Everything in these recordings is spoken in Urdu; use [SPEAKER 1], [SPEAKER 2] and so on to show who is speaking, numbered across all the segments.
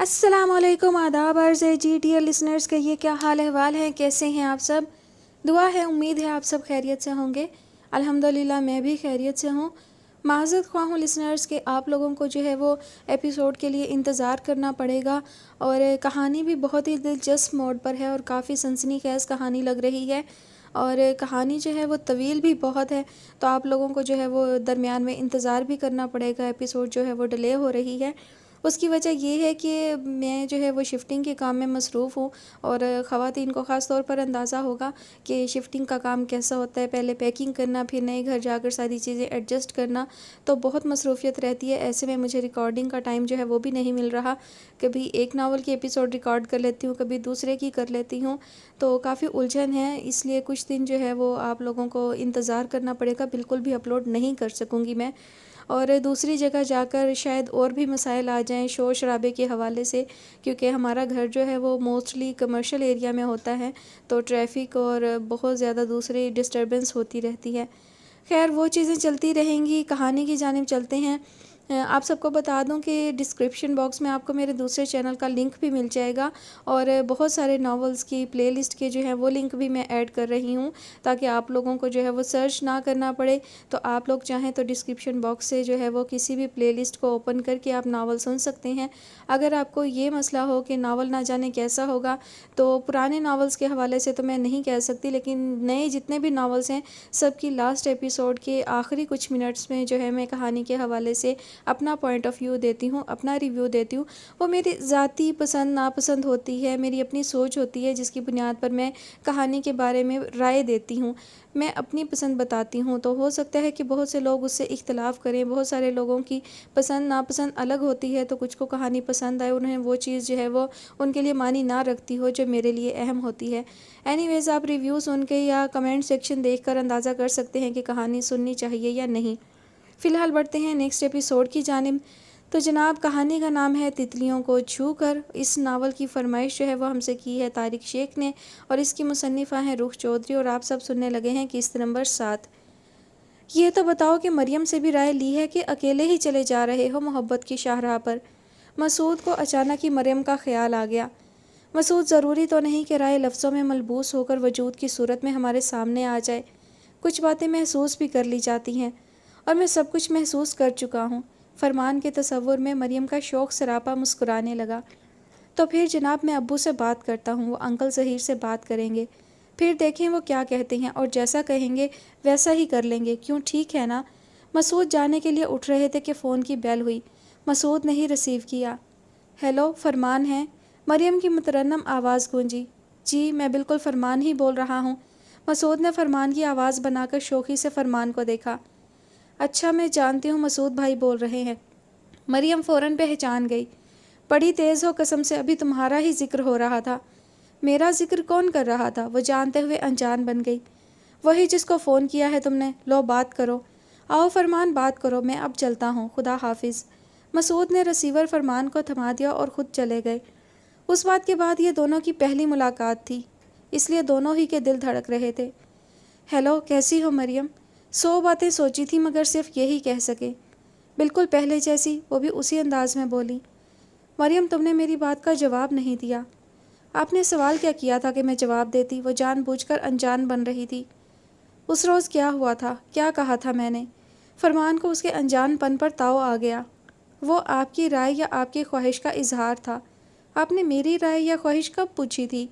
[SPEAKER 1] السلام علیکم، آداب عرض ہے جی ڈیئر لسنرز کے یہ کیا حال احوال ہیں، کیسے ہیں آپ سب؟ دعا ہے، امید ہے آپ سب خیریت سے ہوں گے۔ الحمدللہ میں بھی خیریت سے ہوں۔ معذرت خواہ ہوں لسنرز کہ آپ لوگوں کو جو ہے وہ ایپیسوڈ کے لیے انتظار کرنا پڑے گا، اور کہانی بھی بہت ہی دلچسپ موڈ پر ہے اور کافی سنسنی خیز کہانی لگ رہی ہے، اور کہانی جو ہے وہ طویل بھی بہت ہے، تو آپ لوگوں کو جو ہے وہ درمیان میں انتظار بھی کرنا پڑے گا۔ ایپیسوڈ جو ہے وہ ڈیلے ہو رہی ہے، اس کی وجہ یہ ہے کہ میں جو ہے وہ شفٹنگ کے کام میں مصروف ہوں، اور خواتین کو خاص طور پر اندازہ ہوگا کہ شفٹنگ کا کام کیسا ہوتا ہے، پہلے پیکنگ کرنا، پھر نئے گھر جا کر ساری چیزیں ایڈجسٹ کرنا، تو بہت مصروفیت رہتی ہے۔ ایسے میں مجھے ریکارڈنگ کا ٹائم جو ہے وہ بھی نہیں مل رہا، کبھی ایک ناول کی ایپیسوڈ ریکارڈ کر لیتی ہوں، کبھی دوسرے کی کر لیتی ہوں، تو کافی الجھن ہے، اس لیے کچھ دن جو ہے وہ آپ لوگوں کو انتظار کرنا پڑے گا، بالکل بھی اپلوڈ نہیں کر سکوں گی میں۔ اور دوسری جگہ جا کر شاید اور بھی مسائل آ جائیں شور شرابے کے حوالے سے، کیونکہ ہمارا گھر جو ہے وہ موسٹلی کمرشل ایریا میں ہوتا ہے، تو ٹریفک اور بہت زیادہ دوسری ڈسٹربنس ہوتی رہتی ہے۔ خیر وہ چیزیں چلتی رہیں گی، کہانی کی جانب چلتے ہیں۔ آپ سب کو بتا دوں کہ ڈسکرپشن باکس میں آپ کو میرے دوسرے چینل کا لنک بھی مل جائے گا، اور بہت سارے ناولز کی پلے لسٹ کے جو ہیں وہ لنک بھی میں ایڈ کر رہی ہوں، تاکہ آپ لوگوں کو جو ہے وہ سرچ نہ کرنا پڑے، تو آپ لوگ چاہیں تو ڈسکرپشن باکس سے جو ہے وہ کسی بھی پلے لسٹ کو اوپن کر کے آپ ناول سن سکتے ہیں۔ اگر آپ کو یہ مسئلہ ہو کہ ناول نہ جانے کیسا ہوگا، تو پرانے ناولز کے حوالے سے تو میں نہیں کہہ سکتی، لیکن نئے جتنے بھی ناولز ہیں سب کی لاسٹ ایپیسوڈ کے آخری کچھ منٹس میں جو ہے میں کہانی کے حوالے سے اپنا پوائنٹ آف ویو دیتی ہوں، اپنا ریویو دیتی ہوں۔ وہ میری ذاتی پسند ناپسند ہوتی ہے، میری اپنی سوچ ہوتی ہے، جس کی بنیاد پر میں کہانی کے بارے میں رائے دیتی ہوں، میں اپنی پسند بتاتی ہوں۔ تو ہو سکتا ہے کہ بہت سے لوگ اس سے اختلاف کریں، بہت سارے لوگوں کی پسند ناپسند الگ ہوتی ہے، تو کچھ کو کہانی پسند آئے، انہیں وہ چیز جو ہے وہ ان کے لیے معنی نہ رکھتی ہو جو میرے لیے اہم ہوتی ہے۔ اینی ویز آپ ریویو سن کے یا کمنٹ سیکشن دیکھ کر اندازہ کر سکتے ہیں کہ کہانی سننی چاہیے یا نہیں۔ فی الحال بڑھتے ہیں نیکسٹ ایپیسوڈ کی جانب۔ تو جناب، کہانی کا نام ہے تتلیوں کو چھو کر۔ اس ناول کی فرمائش جو ہے وہ ہم سے کی ہے طارق شیخ نے، اور اس کی مصنفہ ہیں روح چودھری، اور آپ سب سننے لگے ہیں قسط نمبر 7۔ یہ تو بتاؤ کہ مریم سے بھی رائے لی ہے کہ اکیلے ہی چلے جا رہے ہو محبت کی شاہراہ پر؟ مسعود کو اچانک ہی مریم کا خیال آ گیا۔ مسعود، ضروری تو نہیں کہ رائے لفظوں میں ملبوس ہو کر وجود کی صورت میں ہمارے سامنے آ جائے، کچھ باتیں محسوس بھی کر لی جاتی ہیں، اور میں سب کچھ محسوس کر چکا ہوں۔ فرمان کے تصور میں مریم کا شوق سراپا مسکرانے لگا۔ تو پھر جناب میں ابو سے بات کرتا ہوں، وہ انکل ظہیر سے بات کریں گے، پھر دیکھیں وہ کیا کہتے ہیں، اور جیسا کہیں گے ویسا ہی کر لیں گے، کیوں ٹھیک ہے نا؟ مسعود جانے کے لیے اٹھ رہے تھے کہ فون کی بیل ہوئی۔ مسعود نے ہی ریسیو کیا۔ ہیلو، فرمان ہے؟ مریم کی مترنم آواز گونجی۔ جی میں بالکل فرمان ہی بول رہا ہوں۔ مسعود نے فرمان کی آواز بنا کر شوخی سے فرمان کو دیکھا۔ اچھا میں جانتی ہوں مسعود بھائی بول رہے ہیں۔ مریم فوراً پہچان گئی۔ بڑی تیز ہو قسم سے، ابھی تمہارا ہی ذکر ہو رہا تھا۔ میرا ذکر کون کر رہا تھا؟ وہ جانتے ہوئے انجان بن گئی۔ وہی جس کو فون کیا ہے تم نے، لو بات کرو۔ آؤ فرمان بات کرو، میں اب چلتا ہوں، خدا حافظ۔ مسعود نے ریسیور فرمان کو تھما دیا اور خود چلے گئے۔ اس بات کے بعد یہ دونوں کی پہلی ملاقات تھی، اس لیے دونوں ہی کے دل دھڑک رہے تھے۔ ہیلو، کیسی ہو مریم؟ 100 باتیں سوچی تھی مگر صرف یہی کہہ سکے۔ بالکل پہلے جیسی، وہ بھی اسی انداز میں بولی۔ مریم تم نے میری بات کا جواب نہیں دیا۔ آپ نے سوال کیا کیا تھا کہ میں جواب دیتی؟ وہ جان بوجھ کر انجان بن رہی تھی۔ اس روز کیا ہوا تھا؟ کیا کہا تھا میں نے؟ فرمان کو اس کے انجان پن پر تاؤ آ گیا۔ وہ آپ کی رائے یا آپ کی خواہش کا اظہار تھا۔ آپ نے میری رائے یا خواہش کب پوچھی تھی؟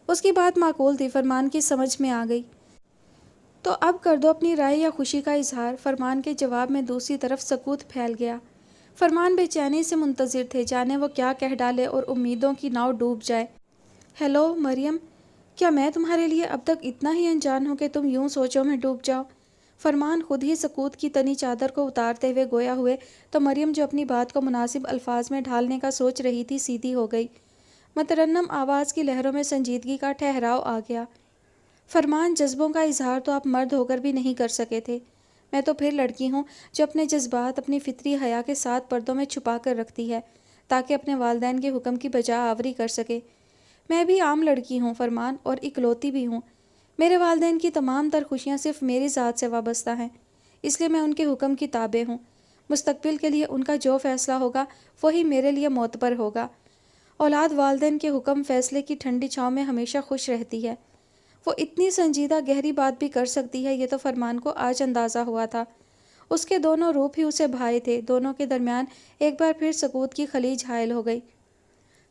[SPEAKER 1] اس کی بات معقول تھی، فرمان کی سمجھ میں آ گئی۔ تو اب کر دو اپنی رائے یا خوشی کا اظہار۔ فرمان کے جواب میں دوسری طرف سکوت پھیل گیا۔ فرمان بے چینی سے منتظر تھے، جانے وہ کیا کہہ ڈالے اور امیدوں کی ناؤ ڈوب جائے۔ ہیلو مریم، کیا میں تمہارے لیے اب تک اتنا ہی انجان ہوں کہ تم یوں سوچوں میں ڈوب جاؤ؟ فرمان خود ہی سکوت کی تنی چادر کو اتارتے ہوئے گویا ہوئے، تو مریم جو اپنی بات کو مناسب الفاظ میں ڈھالنے کا سوچ رہی تھی سیدھی ہو گئی۔ مترنم آواز کی لہروں میں سنجیدگی کا ٹھہراؤ آ گیا۔ فرمان، جذبوں کا اظہار تو آپ مرد ہو کر بھی نہیں کر سکے تھے۔ میں تو پھر لڑکی ہوں جو اپنے جذبات اپنی فطری حیا کے ساتھ پردوں میں چھپا کر رکھتی ہے، تاکہ اپنے والدین کے حکم کی بجا آوری کر سکے۔ میں بھی عام لڑکی ہوں فرمان، اور اکلوتی بھی ہوں۔ میرے والدین کی تمام تر خوشیاں صرف میری ذات سے وابستہ ہیں، اس لیے میں ان کے حکم کی تابع ہوں۔ مستقبل کے لیے ان کا جو فیصلہ ہوگا وہی میرے لیے معتبر ہوگا۔ اولاد والدین کے حکم فیصلے کی ٹھنڈی چھاؤں میں ہمیشہ خوش رہتی ہے۔ وہ اتنی سنجیدہ گہری بات بھی کر سکتی ہے، یہ تو فرمان کو آج اندازہ ہوا تھا۔ اس کے دونوں روپ ہی اسے بھائی تھے، دونوں کے درمیان ایک بار پھر سکوت کی خلیج حائل ہو گئی۔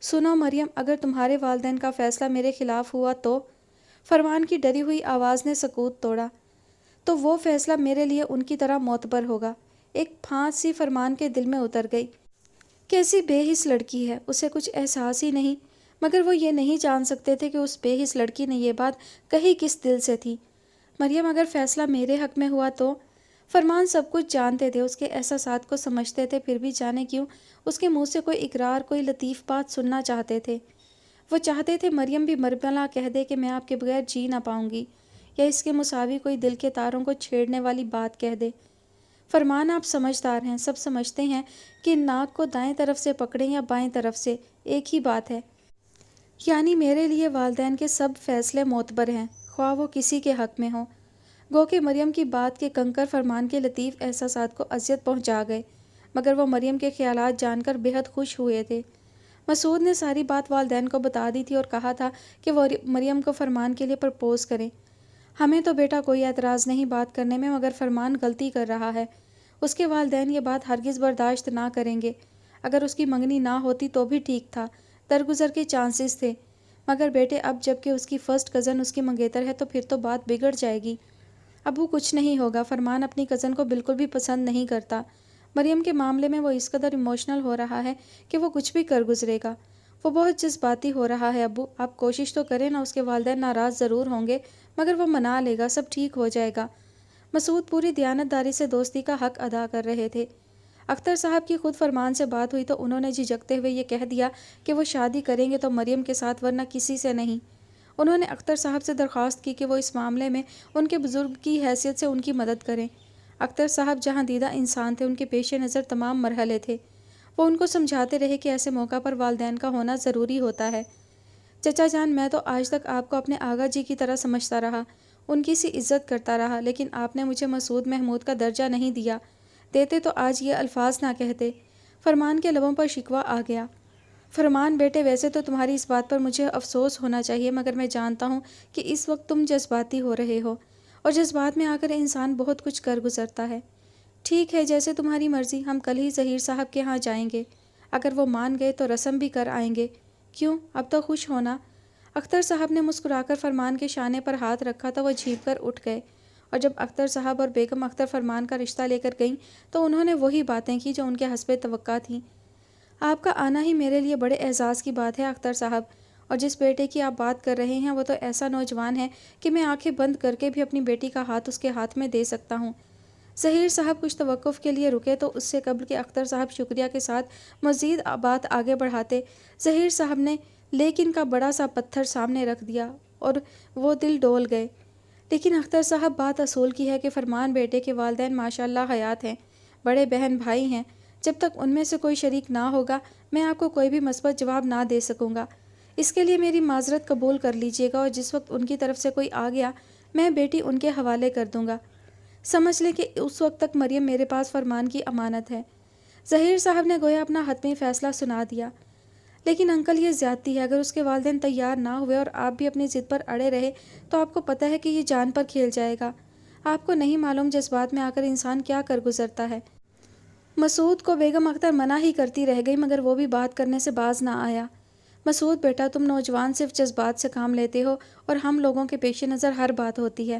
[SPEAKER 1] سنو مریم، اگر تمہارے والدین کا فیصلہ میرے خلاف ہوا تو؟ فرمان کی ڈری ہوئی آواز نے سکوت توڑا۔ تو وہ فیصلہ میرے لیے ان کی طرح معتبر ہوگا۔ ایک پھانس سی فرمان کے دل میں اتر گئی۔ کیسی بے حس لڑکی ہے، اسے کچھ احساس ہی نہیں، مگر وہ یہ نہیں جان سکتے تھے کہ اس بے حس لڑکی نے یہ بات کہی کس دل سے تھی۔ مریم، اگر فیصلہ میرے حق میں ہوا تو؟ فرمان سب کچھ جانتے تھے، اس کے احساسات کو سمجھتے تھے، پھر بھی جانے کیوں اس کے منہ سے کوئی اقرار، کوئی لطیف بات سننا چاہتے تھے۔ وہ چاہتے تھے مریم بھی مرملا کہہ دے کہ میں آپ کے بغیر جی نہ پاؤں گی، یا اس کے مساوی کوئی دل کے تاروں کو چھیڑنے والی بات کہہ دے۔ فرمان، آپ سمجھدار ہیں، سب سمجھتے ہیں کہ ناک کو دائیں طرف سے پکڑیں یا بائیں طرف سے، ایک ہی بات ہے۔ یعنی میرے لیے والدین کے سب فیصلے معتبر ہیں، خواہ وہ کسی کے حق میں ہوں۔ گو کہ مریم کی بات کے کنکر فرمان کے لطیف احساسات کو اذیت پہنچا گئے، مگر وہ مریم کے خیالات جان کر بے حد خوش ہوئے تھے۔ مسعود نے ساری بات والدین کو بتا دی تھی اور کہا تھا کہ وہ مریم کو فرمان کے لیے پرپوز کریں۔ ہمیں تو بیٹا کوئی اعتراض نہیں بات کرنے میں، مگر فرمان غلطی کر رہا ہے۔ اس کے والدین یہ بات ہرگز برداشت نہ کریں گے۔ اگر اس کی منگنی نہ ہوتی تو بھی ٹھیک تھا، درگزر کے چانسز تھے، مگر بیٹے اب جب کہ اس کی فرسٹ کزن اس کی منگیتر ہے تو پھر تو بات بگڑ جائے گی۔ ابو، کچھ نہیں ہوگا، فرمان اپنی کزن کو بالکل بھی پسند نہیں کرتا۔ مریم کے معاملے میں وہ اس قدر ایموشنل ہو رہا ہے کہ وہ کچھ بھی کر گزرے گا۔ وہ بہت جذباتی ہو رہا ہے ابو، آپ کوشش تو کریں نا، اس کے والدین ناراض ضرور ہوں گے مگر وہ منا لے گا، سب ٹھیک ہو جائے گا۔ مسعود پوری دیانتداری سے دوستی کا حق ادا کر رہے تھے۔ اختر صاحب کی خود فرمان سے بات ہوئی تو انہوں نے جھجکتے ہوئے یہ کہہ دیا کہ وہ شادی کریں گے تو مریم کے ساتھ، ورنہ کسی سے نہیں۔ انہوں نے اختر صاحب سے درخواست کی کہ وہ اس معاملے میں ان کے بزرگ کی حیثیت سے ان کی مدد کریں۔ اختر صاحب جہاں دیدہ انسان تھے، ان کے پیش نظر تمام مرحلے تھے۔ وہ ان کو سمجھاتے رہے کہ ایسے موقع پر والدین کا ہونا ضروری ہوتا ہے۔ چچا جان، میں تو آج تک آپ کو اپنے آغا جی کی طرح سمجھتا رہا، ان کی سی عزت کرتا رہا، لیکن آپ نے مجھے مسعود محمود کا درجہ نہیں دیا۔ دیتے تو آج یہ الفاظ نہ کہتے۔ فرمان کے لبوں پر شکوہ آ گیا۔ فرمان بیٹے، ویسے تو تمہاری اس بات پر مجھے افسوس ہونا چاہیے، مگر میں جانتا ہوں کہ اس وقت تم جذباتی ہو رہے ہو، اور جذبات میں آ کر انسان بہت کچھ کر گزرتا ہے۔ ٹھیک ہے، جیسے تمہاری مرضی، ہم کل ہی ظہیر صاحب کے ہاں جائیں گے۔ اگر وہ مان گئے تو رسم بھی کر آئیں گے۔ کیوں، اب تو خوش ہونا۔ اختر صاحب نے مسکرا کر فرمان کے شانے پر ہاتھ رکھا تو وہ جھیپ کر اٹھ گئے، اور جب اختر صاحب اور بیگم اختر فرمان کا رشتہ لے کر گئیں تو انہوں نے وہی باتیں کی جو ان کے حسب توقع تھیں۔ آپ کا آنا ہی میرے لیے بڑے اعزاز کی بات ہے اختر صاحب، اور جس بیٹے کی آپ بات کر رہے ہیں وہ تو ایسا نوجوان ہے کہ میں آنکھیں بند کر کے بھی اپنی بیٹی کا ہاتھ اس کے ہاتھ میں دے سکتا ہوں۔ ظہیر صاحب کچھ توقف کے لیے رکے تو اس سے قبل کہ اختر صاحب شکریہ کے ساتھ مزید بات آگے بڑھاتے، ظہیر صاحب نے لیکن کا بڑا سا پتھر سامنے رکھ دیا اور وہ دل ڈول گئے۔ لیکن اختر صاحب، بات اصول کی ہے کہ فرمان بیٹے کے والدین ماشاءاللہ حیات ہیں، بڑے بہن بھائی ہیں۔ جب تک ان میں سے کوئی شریک نہ ہوگا میں آپ کو کوئی بھی مثبت جواب نہ دے سکوں گا۔ اس کے لیے میری معذرت قبول کر لیجیے گا، اور جس وقت ان کی طرف سے کوئی آ گیا میں بیٹی ان کے حوالے کر دوں گا۔ سمجھ لیں کہ اس وقت تک مریم میرے پاس فرمان کی امانت ہے۔ ظہیر صاحب نے گویا اپنا حتمی فیصلہ سنا دیا۔ لیکن انکل، یہ زیادتی ہے، اگر اس کے والدین تیار نہ ہوئے اور آپ بھی اپنی ضد پر اڑے رہے تو آپ کو پتہ ہے کہ یہ جان پر کھیل جائے گا۔ آپ کو نہیں معلوم جذبات میں آ کر انسان کیا کر گزرتا ہے۔ مسعود کو بیگم اختر منع ہی کرتی رہ گئی، مگر وہ بھی بات کرنے سے باز نہ آیا۔ مسعود بیٹا، تم نوجوان صرف جذبات سے کام لیتے ہو، اور ہم لوگوں کے پیش نظر ہر بات ہوتی ہے۔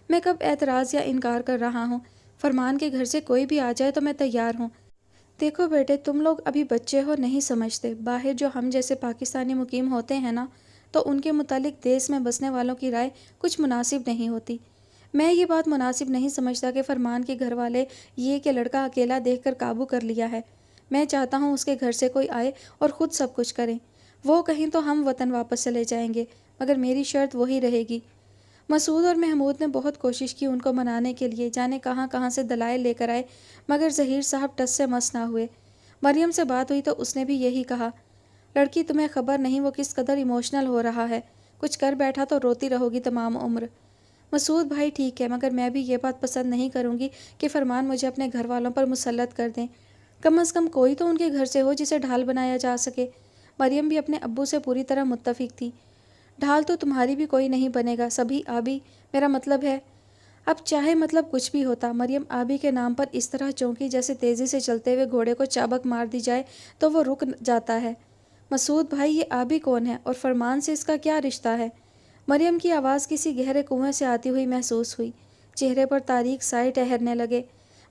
[SPEAKER 1] میں کب اعتراض یا انکار کر رہا ہوں؟ فرمان کے گھر سے کوئی بھی آ جائے تو میں تیار ہوں۔ دیکھو بیٹے، تم لوگ ابھی بچے ہو، نہیں سمجھتے۔ باہر جو ہم جیسے پاکستانی مقیم ہوتے ہیں نا، تو ان کے متعلق دیس میں بسنے والوں کی رائے کچھ مناسب نہیں ہوتی۔ میں یہ بات مناسب نہیں سمجھتا کہ فرمان کے گھر والے یہ کہ لڑکا اکیلا دیکھ کر قابو کر لیا ہے۔ میں چاہتا ہوں اس کے گھر سے کوئی آئے اور خود سب کچھ کریں۔ وہ کہیں تو ہم وطن واپس چلے جائیں گے، مگر میری شرط وہی رہے گی۔ مسعود اور محمود نے بہت کوشش کی ان کو منانے کے لیے، جانے کہاں کہاں سے دلائل لے کر آئے، مگر ظہیر صاحب ٹس سے مس نہ ہوئے۔ مریم سے بات ہوئی تو اس نے بھی یہی کہا، لڑکی تمہیں خبر نہیں وہ کس قدر ایموشنل ہو رہا ہے، کچھ کر بیٹھا تو روتی رہو گی تمام عمر۔ مسعود بھائی ٹھیک ہے، مگر میں بھی یہ بات پسند نہیں کروں گی کہ فرمان مجھے اپنے گھر والوں پر مسلط کر دیں۔ کم از کم کوئی تو ان کے گھر سے ہو جسے ڈھال بنایا جا سکے۔ مریم بھی اپنے ابو سے پوری طرح متفق تھی۔ ڈھال تو تمہاری بھی کوئی نہیں بنے گا سبھی آبی، میرا مطلب ہے۔ اب چاہے مطلب کچھ بھی ہوتا، مریم آبی کے نام پر اس طرح چونکی جیسے تیزی سے چلتے ہوئے گھوڑے کو چابک مار دی جائے تو وہ رک جاتا ہے۔ مسعود بھائی، یہ آبی کون ہے اور فرمان سے اس کا کیا رشتہ ہے؟ مریم کی آواز کسی گہرے کنویں سے آتی ہوئی محسوس ہوئی۔ چہرے پر تاریک سائے ٹہرنے لگے۔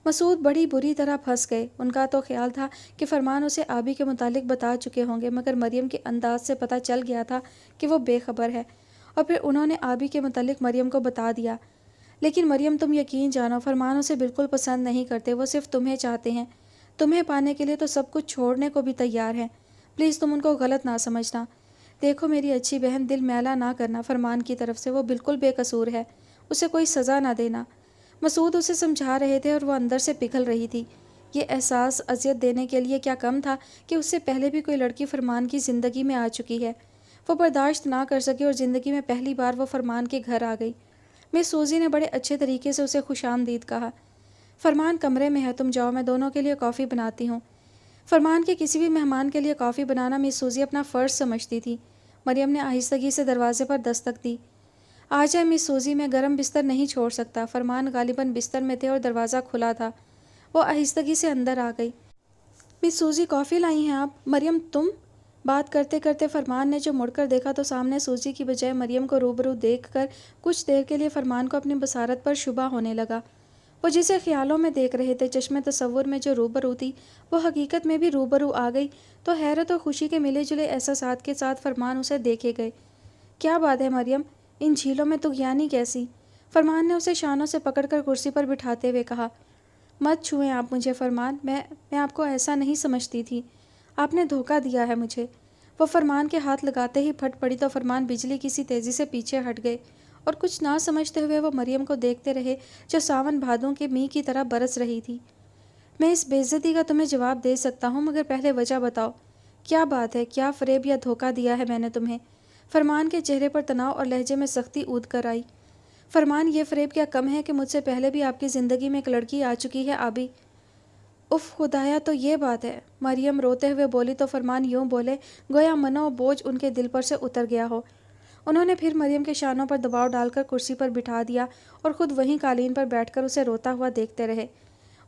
[SPEAKER 1] مسعود بڑی بری طرح پھنس گئے۔ ان کا تو خیال تھا کہ فرمان اسے آبی کے متعلق بتا چکے ہوں گے، مگر مریم کے انداز سے پتہ چل گیا تھا کہ وہ بے خبر ہے، اور پھر انہوں نے آبی کے متعلق مریم کو بتا دیا۔ لیکن مریم، تم یقین جانو، فرمان اسے بالکل پسند نہیں کرتے، وہ صرف تمہیں چاہتے ہیں۔ تمہیں پانے کے لیے تو سب کچھ چھوڑنے کو بھی تیار ہیں۔ پلیز تم ان کو غلط نہ سمجھنا۔ دیکھو میری اچھی بہن، دل میلا نہ کرنا فرمان کی طرف سے، وہ بالکل بے قصور ہے، اسے کوئی سزا نہ دینا۔ مسعود اسے سمجھا رہے تھے اور وہ اندر سے پگھل رہی تھی۔ یہ احساس اذیت دینے کے لیے کیا کم تھا کہ اس سے پہلے بھی کوئی لڑکی فرمان کی زندگی میں آ چکی ہے۔ وہ برداشت نہ کر سکی اور زندگی میں پہلی بار وہ فرمان کے گھر آ گئی۔ مس سوزی نے بڑے اچھے طریقے سے اسے خوش آمدید کہا۔ فرمان کمرے میں ہے، تم جاؤ، میں دونوں کے لیے کافی بناتی ہوں۔ فرمان کے کسی بھی مہمان کے لیے کافی بنانا مس سوزی اپنا فرض سمجھتی تھی۔ مریم نے آہستگی سے دروازے پر دستک دی۔ آ جائے مس سوزی، میں گرم بستر نہیں چھوڑ سکتا۔ فرمان غالباً بستر میں تھے اور دروازہ کھلا تھا۔ وہ آہستگی سے اندر آ گئی۔ مس سوزی، کافی لائی ہیں آپ؟ مریم، تم؟ بات کرتے کرتے فرمان نے جو مڑ کر دیکھا تو سامنے سوزی کی بجائے مریم کو روبرو دیکھ کر کچھ دیر کے لیے فرمان کو اپنی بصارت پر شبہ ہونے لگا۔ وہ جسے خیالوں میں دیکھ رہے تھے، چشمے تصور میں جو روبرو تھی، وہ حقیقت میں بھی روبرو آ گئی تو حیرت اور خوشی کے ملے جلے احساسات کے ساتھ فرمان اسے دیکھے گئے۔ کیا بات ہے مریم، ان جھیلوں میں طغیانی کیسی؟ فرمان نے اسے شانوں سے پکڑ کر کرسی پر بٹھاتے ہوئے کہا۔ مت چھوئیں آپ مجھے فرمان، میں آپ کو ایسا نہیں سمجھتی تھی، آپ نے دھوکہ دیا ہے مجھے۔ وہ فرمان کے ہاتھ لگاتے ہی پھٹ پڑی تو فرمان بجلی کی سی تیزی سے پیچھے ہٹ گئے اور کچھ نہ سمجھتے ہوئے وہ مریم کو دیکھتے رہے جو ساون بھادوں کے میگھ کی طرح برس رہی تھی۔ میں اس بے عزتی کا تمہیں جواب دے سکتا ہوں، مگر پہلے وجہ بتاؤ، کیا بات ہے؟ کیا فریب یا دھوکہ دیا ہے میں نے تمہیں؟ فرمان کے چہرے پر تناؤ اور لہجے میں سختی اود کر آئی۔ فرمان، یہ فریب کیا کم ہے کہ مجھ سے پہلے بھی آپ کی زندگی میں ایک لڑکی آ چکی ہے آبی؟ اف خدایا، تو یہ بات ہے؟ مریم روتے ہوئے بولی تو فرمان یوں بولے گویا منو بوجھ ان کے دل پر سے اتر گیا ہو۔ انہوں نے پھر مریم کے شانوں پر دباؤ ڈال کر کرسی پر بٹھا دیا اور خود وہیں قالین پر بیٹھ کر اسے روتا ہوا دیکھتے رہے۔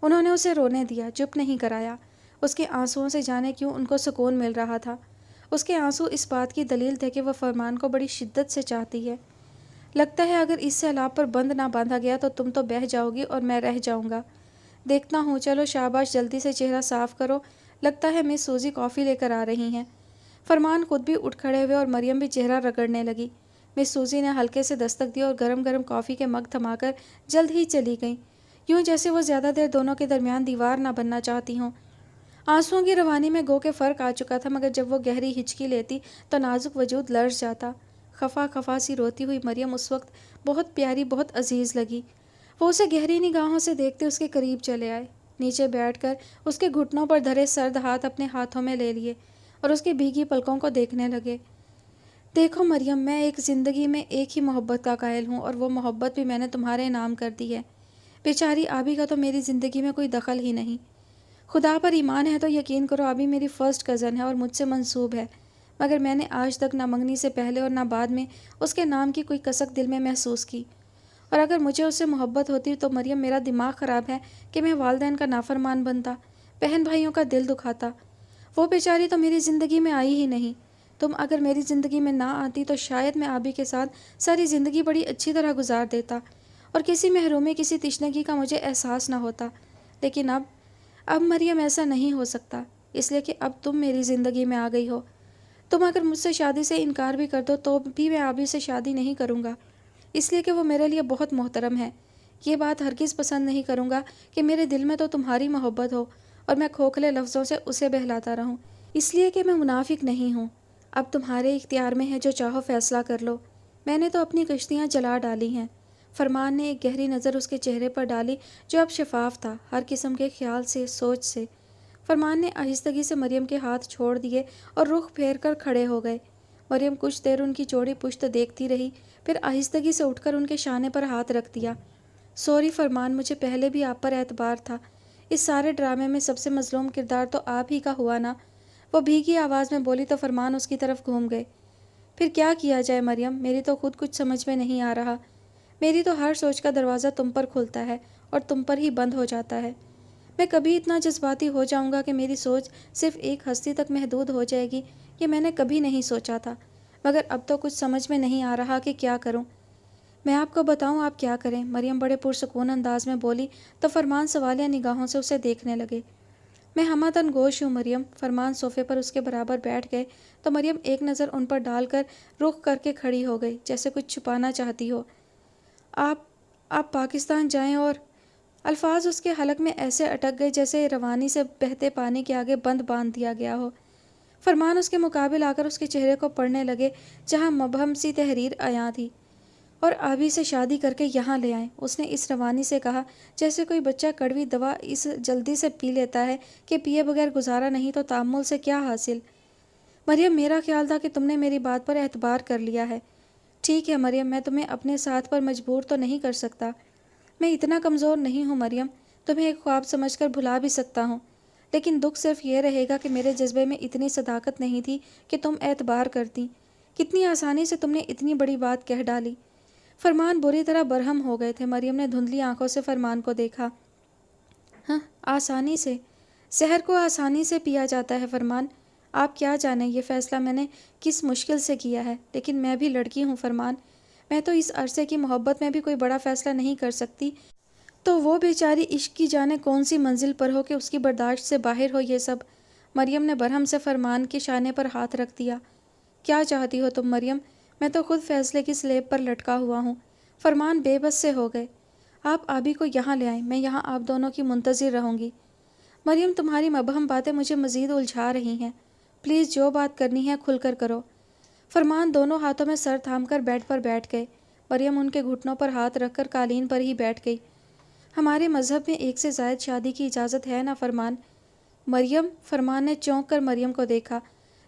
[SPEAKER 1] انہوں نے اسے رونے دیا، چپ نہیں کرایا۔ اس کے آنسوؤں سے جانے کیوں ان کو سکون مل رہا تھا۔ اس کے آنسو اس بات کی دلیل تھے کہ وہ فرمان کو بڑی شدت سے چاہتی ہے۔ لگتا ہے اگر اس سیلاب پر بند نہ باندھا گیا تو تم تو بہہ جاؤ گی اور میں رہ جاؤں گا۔ دیکھتا ہوں، چلو شاباش، جلدی سے چہرہ صاف کرو، لگتا ہے مس سوزی کافی لے کر آ رہی ہیں۔ فرمان خود بھی اٹھ کھڑے ہوئے اور مریم بھی چہرہ رگڑنے لگی۔ مس سوزی نے ہلکے سے دستک دی اور گرم گرم کافی کے مگ تھما کر جلد ہی چلی گئیں، یوں جیسے وہ زیادہ دیر دونوں کے درمیان دیوار نہ بننا چاہتی ہوں۔ آنسوؤں کی روانی میں گو کے فرق آ چکا تھا، مگر جب وہ گہری ہچکی لیتی تو نازک وجود لرز جاتا۔ خفا خفا سی روتی ہوئی مریم اس وقت بہت پیاری، بہت عزیز لگی۔ وہ اسے گہری نگاہوں سے دیکھتے اس کے قریب چلے آئے، نیچے بیٹھ کر اس کے گھٹنوں پر دھرے سرد ہاتھ اپنے ہاتھوں میں لے لیے اور اس کی بھیگی پلکوں کو دیکھنے لگے۔ دیکھو مریم، میں ایک زندگی میں ایک ہی محبت کا قائل ہوں اور وہ محبت بھی میں نے تمہارے نام کر دی ہے۔ بیچاری آبی کا تو میری زندگی میں کوئی دخل ہی نہیں۔ خدا پر ایمان ہے تو یقین کرو، آبی میری فرسٹ کزن ہے اور مجھ سے منسوب ہے، مگر میں نے آج تک نہ منگنی سے پہلے اور نہ بعد میں اس کے نام کی کوئی کسک دل میں محسوس کی۔ اور اگر مجھے اس سے محبت ہوتی تو مریم، میرا دماغ خراب ہے کہ میں والدین کا نافرمان بنتا، بہن بھائیوں کا دل دکھاتا۔ وہ بیچاری تو میری زندگی میں آئی ہی نہیں۔ تم اگر میری زندگی میں نہ آتی تو شاید میں آبی کے ساتھ ساری زندگی بڑی اچھی طرح گزار دیتا اور کسی محرومی، کسی تشنگی کا مجھے احساس نہ ہوتا۔ لیکن اب مریم ایسا نہیں ہو سکتا، اس لیے کہ اب تم میری زندگی میں آ گئی ہو۔ تم اگر مجھ سے شادی سے انکار بھی کر دو تو بھی میں آبی سے شادی نہیں کروں گا، اس لیے کہ وہ میرے لیے بہت محترم ہے۔ یہ بات ہرگز پسند نہیں کروں گا کہ میرے دل میں تو تمہاری محبت ہو اور میں کھوکھلے لفظوں سے اسے بہلاتا رہوں، اس لیے کہ میں منافق نہیں ہوں۔ اب تمہارے اختیار میں ہے، جو چاہو فیصلہ کر لو۔ میں نے تو اپنی کشتیاں جلا ڈالی ہیں۔ فرمان نے ایک گہری نظر اس کے چہرے پر ڈالی جو اب شفاف تھا، ہر قسم کے خیال سے، سوچ سے۔ فرمان نے آہستگی سے مریم کے ہاتھ چھوڑ دیے اور رخ پھیر کر کھڑے ہو گئے۔ مریم کچھ دیر ان کی چوڑی پشت دیکھتی رہی، پھر آہستگی سے اٹھ کر ان کے شانے پر ہاتھ رکھ دیا۔ سوری فرمان، مجھے پہلے بھی آپ پر اعتبار تھا۔ اس سارے ڈرامے میں سب سے مظلوم کردار تو آپ ہی کا ہوا نا۔ وہ بھیگی آواز میں بولی تو فرمان اس کی طرف گھوم گئے۔ پھر کیا کیا جائے مریم، میری تو خود کچھ سمجھ میں نہیں آ رہا۔ میری تو ہر سوچ کا دروازہ تم پر کھلتا ہے اور تم پر ہی بند ہو جاتا ہے۔ میں کبھی اتنا جذباتی ہو جاؤں گا کہ میری سوچ صرف ایک ہستی تک محدود ہو جائے گی، یہ میں نے کبھی نہیں سوچا تھا، مگر اب تو کچھ سمجھ میں نہیں آ رہا کہ کیا کروں۔ میں آپ کو بتاؤں آپ کیا کریں، مریم بڑے پرسکون انداز میں بولی تو فرمان سوالیہ نگاہوں سے اسے دیکھنے لگے۔ میں ہمہ گوش ہوں مریم۔ فرمان صوفے پر اس کے برابر بیٹھ گئے تو مریم ایک نظر ان پر ڈال کر رخ کر کے کھڑی ہو گئی، جیسے کچھ چھپانا چاہتی ہو۔ آپ پاکستان جائیں اور… الفاظ اس کے حلق میں ایسے اٹک گئے جیسے روانی سے بہتے پانی کے آگے بند باندھ دیا گیا ہو۔ فرمان اس کے مقابل آ کر اس کے چہرے کو پڑھنے لگے جہاں مبہم سی تحریر عیاں تھی۔ اور آبی سے شادی کر کے یہاں لے آئیں، اس نے اس روانی سے کہا جیسے کوئی بچہ کڑوی دوا اس جلدی سے پی لیتا ہے کہ پیے بغیر گزارا نہیں تو تامل سے کیا حاصل۔ مریم میرا خیال تھا کہ تم نے میری بات پر اعتبار کر لیا ہے۔ ٹھیک ہے مریم، میں تمہیں اپنے ساتھ پر مجبور تو نہیں کر سکتا۔ میں اتنا کمزور نہیں ہوں مریم، تمہیں ایک خواب سمجھ کر بھلا بھی سکتا ہوں، لیکن دکھ صرف یہ رہے گا کہ میرے جذبے میں اتنی صداقت نہیں تھی کہ تم اعتبار کرتی۔ کتنی آسانی سے تم نے اتنی بڑی بات کہہ ڈالی۔ فرمان بری طرح برہم ہو گئے تھے۔ مریم نے دھندلی آنکھوں سے فرمان کو دیکھا۔ ہاں، آسانی سے؟ زہر کو آسانی سے پیا جاتا ہے فرمان۔ آپ کیا جانیں یہ فیصلہ میں نے کس مشکل سے کیا ہے، لیکن میں بھی لڑکی ہوں فرمان۔ میں تو اس عرصے کی محبت میں بھی کوئی بڑا فیصلہ نہیں کر سکتی، تو وہ بیچاری عشق کی جانے کون سی منزل پر ہو کہ اس کی برداشت سے باہر ہو یہ سب۔ مریم نے برہم سے فرمان کے شانے پر ہاتھ رکھ دیا۔ کیا چاہتی ہو تم مریم؟ میں تو خود فیصلے کی سلیب پر لٹکا ہوا ہوں۔ فرمان بے بس سے ہو گئے۔ آپ آبی کو یہاں لے آئیں، میں یہاں آپ دونوں کی منتظر رہوں گی۔ مریم تمہاری مبہم باتیں مجھے مزید الجھا رہی ہیں، پلیز جو بات کرنی ہے کھل کر کرو۔ فرمان دونوں ہاتھوں میں سر تھام کر بیڈ پر بیٹھ گئے۔ مریم ان کے گھٹنوں پر ہاتھ رکھ کر قالین پر ہی بیٹھ گئی۔ ہمارے مذہب میں ایک سے زائد شادی کی اجازت ہے نا فرمان؟ مریم، فرمان نے چونک کر مریم کو دیکھا۔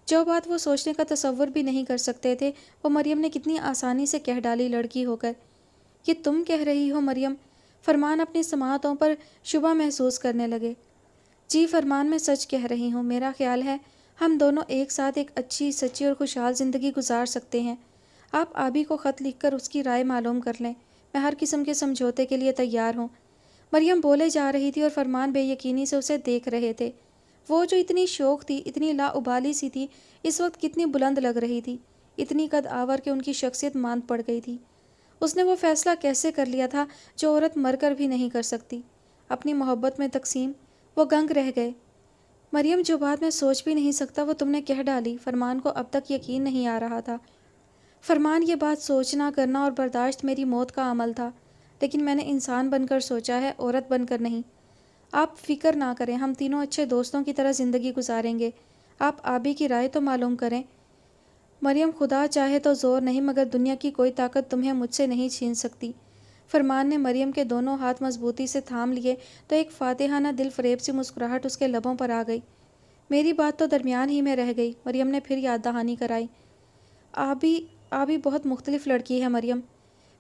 [SPEAKER 1] جو بات وہ سوچنے کا تصور بھی نہیں کر سکتے تھے وہ مریم نے کتنی آسانی سے کہہ ڈالی لڑکی ہو کر۔ یہ تم کہہ رہی ہو مریم؟ فرمان اپنی سماعتوں پر شبہ محسوس کرنے لگے۔ جی فرمان، میں سچ کہہ رہی ہوں۔ میرا خیال ہے ہم دونوں ایک ساتھ ایک اچھی، سچی اور خوشحال زندگی گزار سکتے ہیں۔ آپ آبی کو خط لکھ کر اس کی رائے معلوم کر لیں، میں ہر قسم کے سمجھوتے کے لیے تیار ہوں۔ مریم بولے جا رہی تھی اور فرمان بے یقینی سے اسے دیکھ رہے تھے۔ وہ جو اتنی شوخ تھی، اتنی لاابالی سی تھی، اس وقت کتنی بلند لگ رہی تھی، اتنی قد آور کہ ان کی شخصیت ماند پڑ گئی تھی۔ اس نے وہ فیصلہ کیسے کر لیا تھا جو عورت مر کر بھی نہیں کر سکتی، اپنی محبت میں تقسیم۔ وہ گنگ رہ گئے۔ مریم، جو بات میں سوچ بھی نہیں سکتا وہ تم نے کہہ ڈالی۔ فرمان کو اب تک یقین نہیں آ رہا تھا۔ فرمان، یہ بات سوچنا، کرنا اور برداشت میری موت کا عمل تھا، لیکن میں نے انسان بن کر سوچا ہے، عورت بن کر نہیں۔ آپ فکر نہ کریں، ہم تینوں اچھے دوستوں کی طرح زندگی گزاریں گے۔ آپ آبی کی رائے تو معلوم کریں۔ مریم، خدا چاہے تو زور نہیں، مگر دنیا کی کوئی طاقت تمہیں مجھ سے نہیں چھین سکتی۔ فرمان نے مریم کے دونوں ہاتھ مضبوطی سے تھام لیے تو ایک فاتحانہ دل فریب سی مسکراہٹ اس کے لبوں پر آ گئی۔ میری بات تو درمیان ہی میں رہ گئی، مریم نے پھر یاد دہانی کرائی۔ آبی بہت مختلف لڑکی ہے مریم۔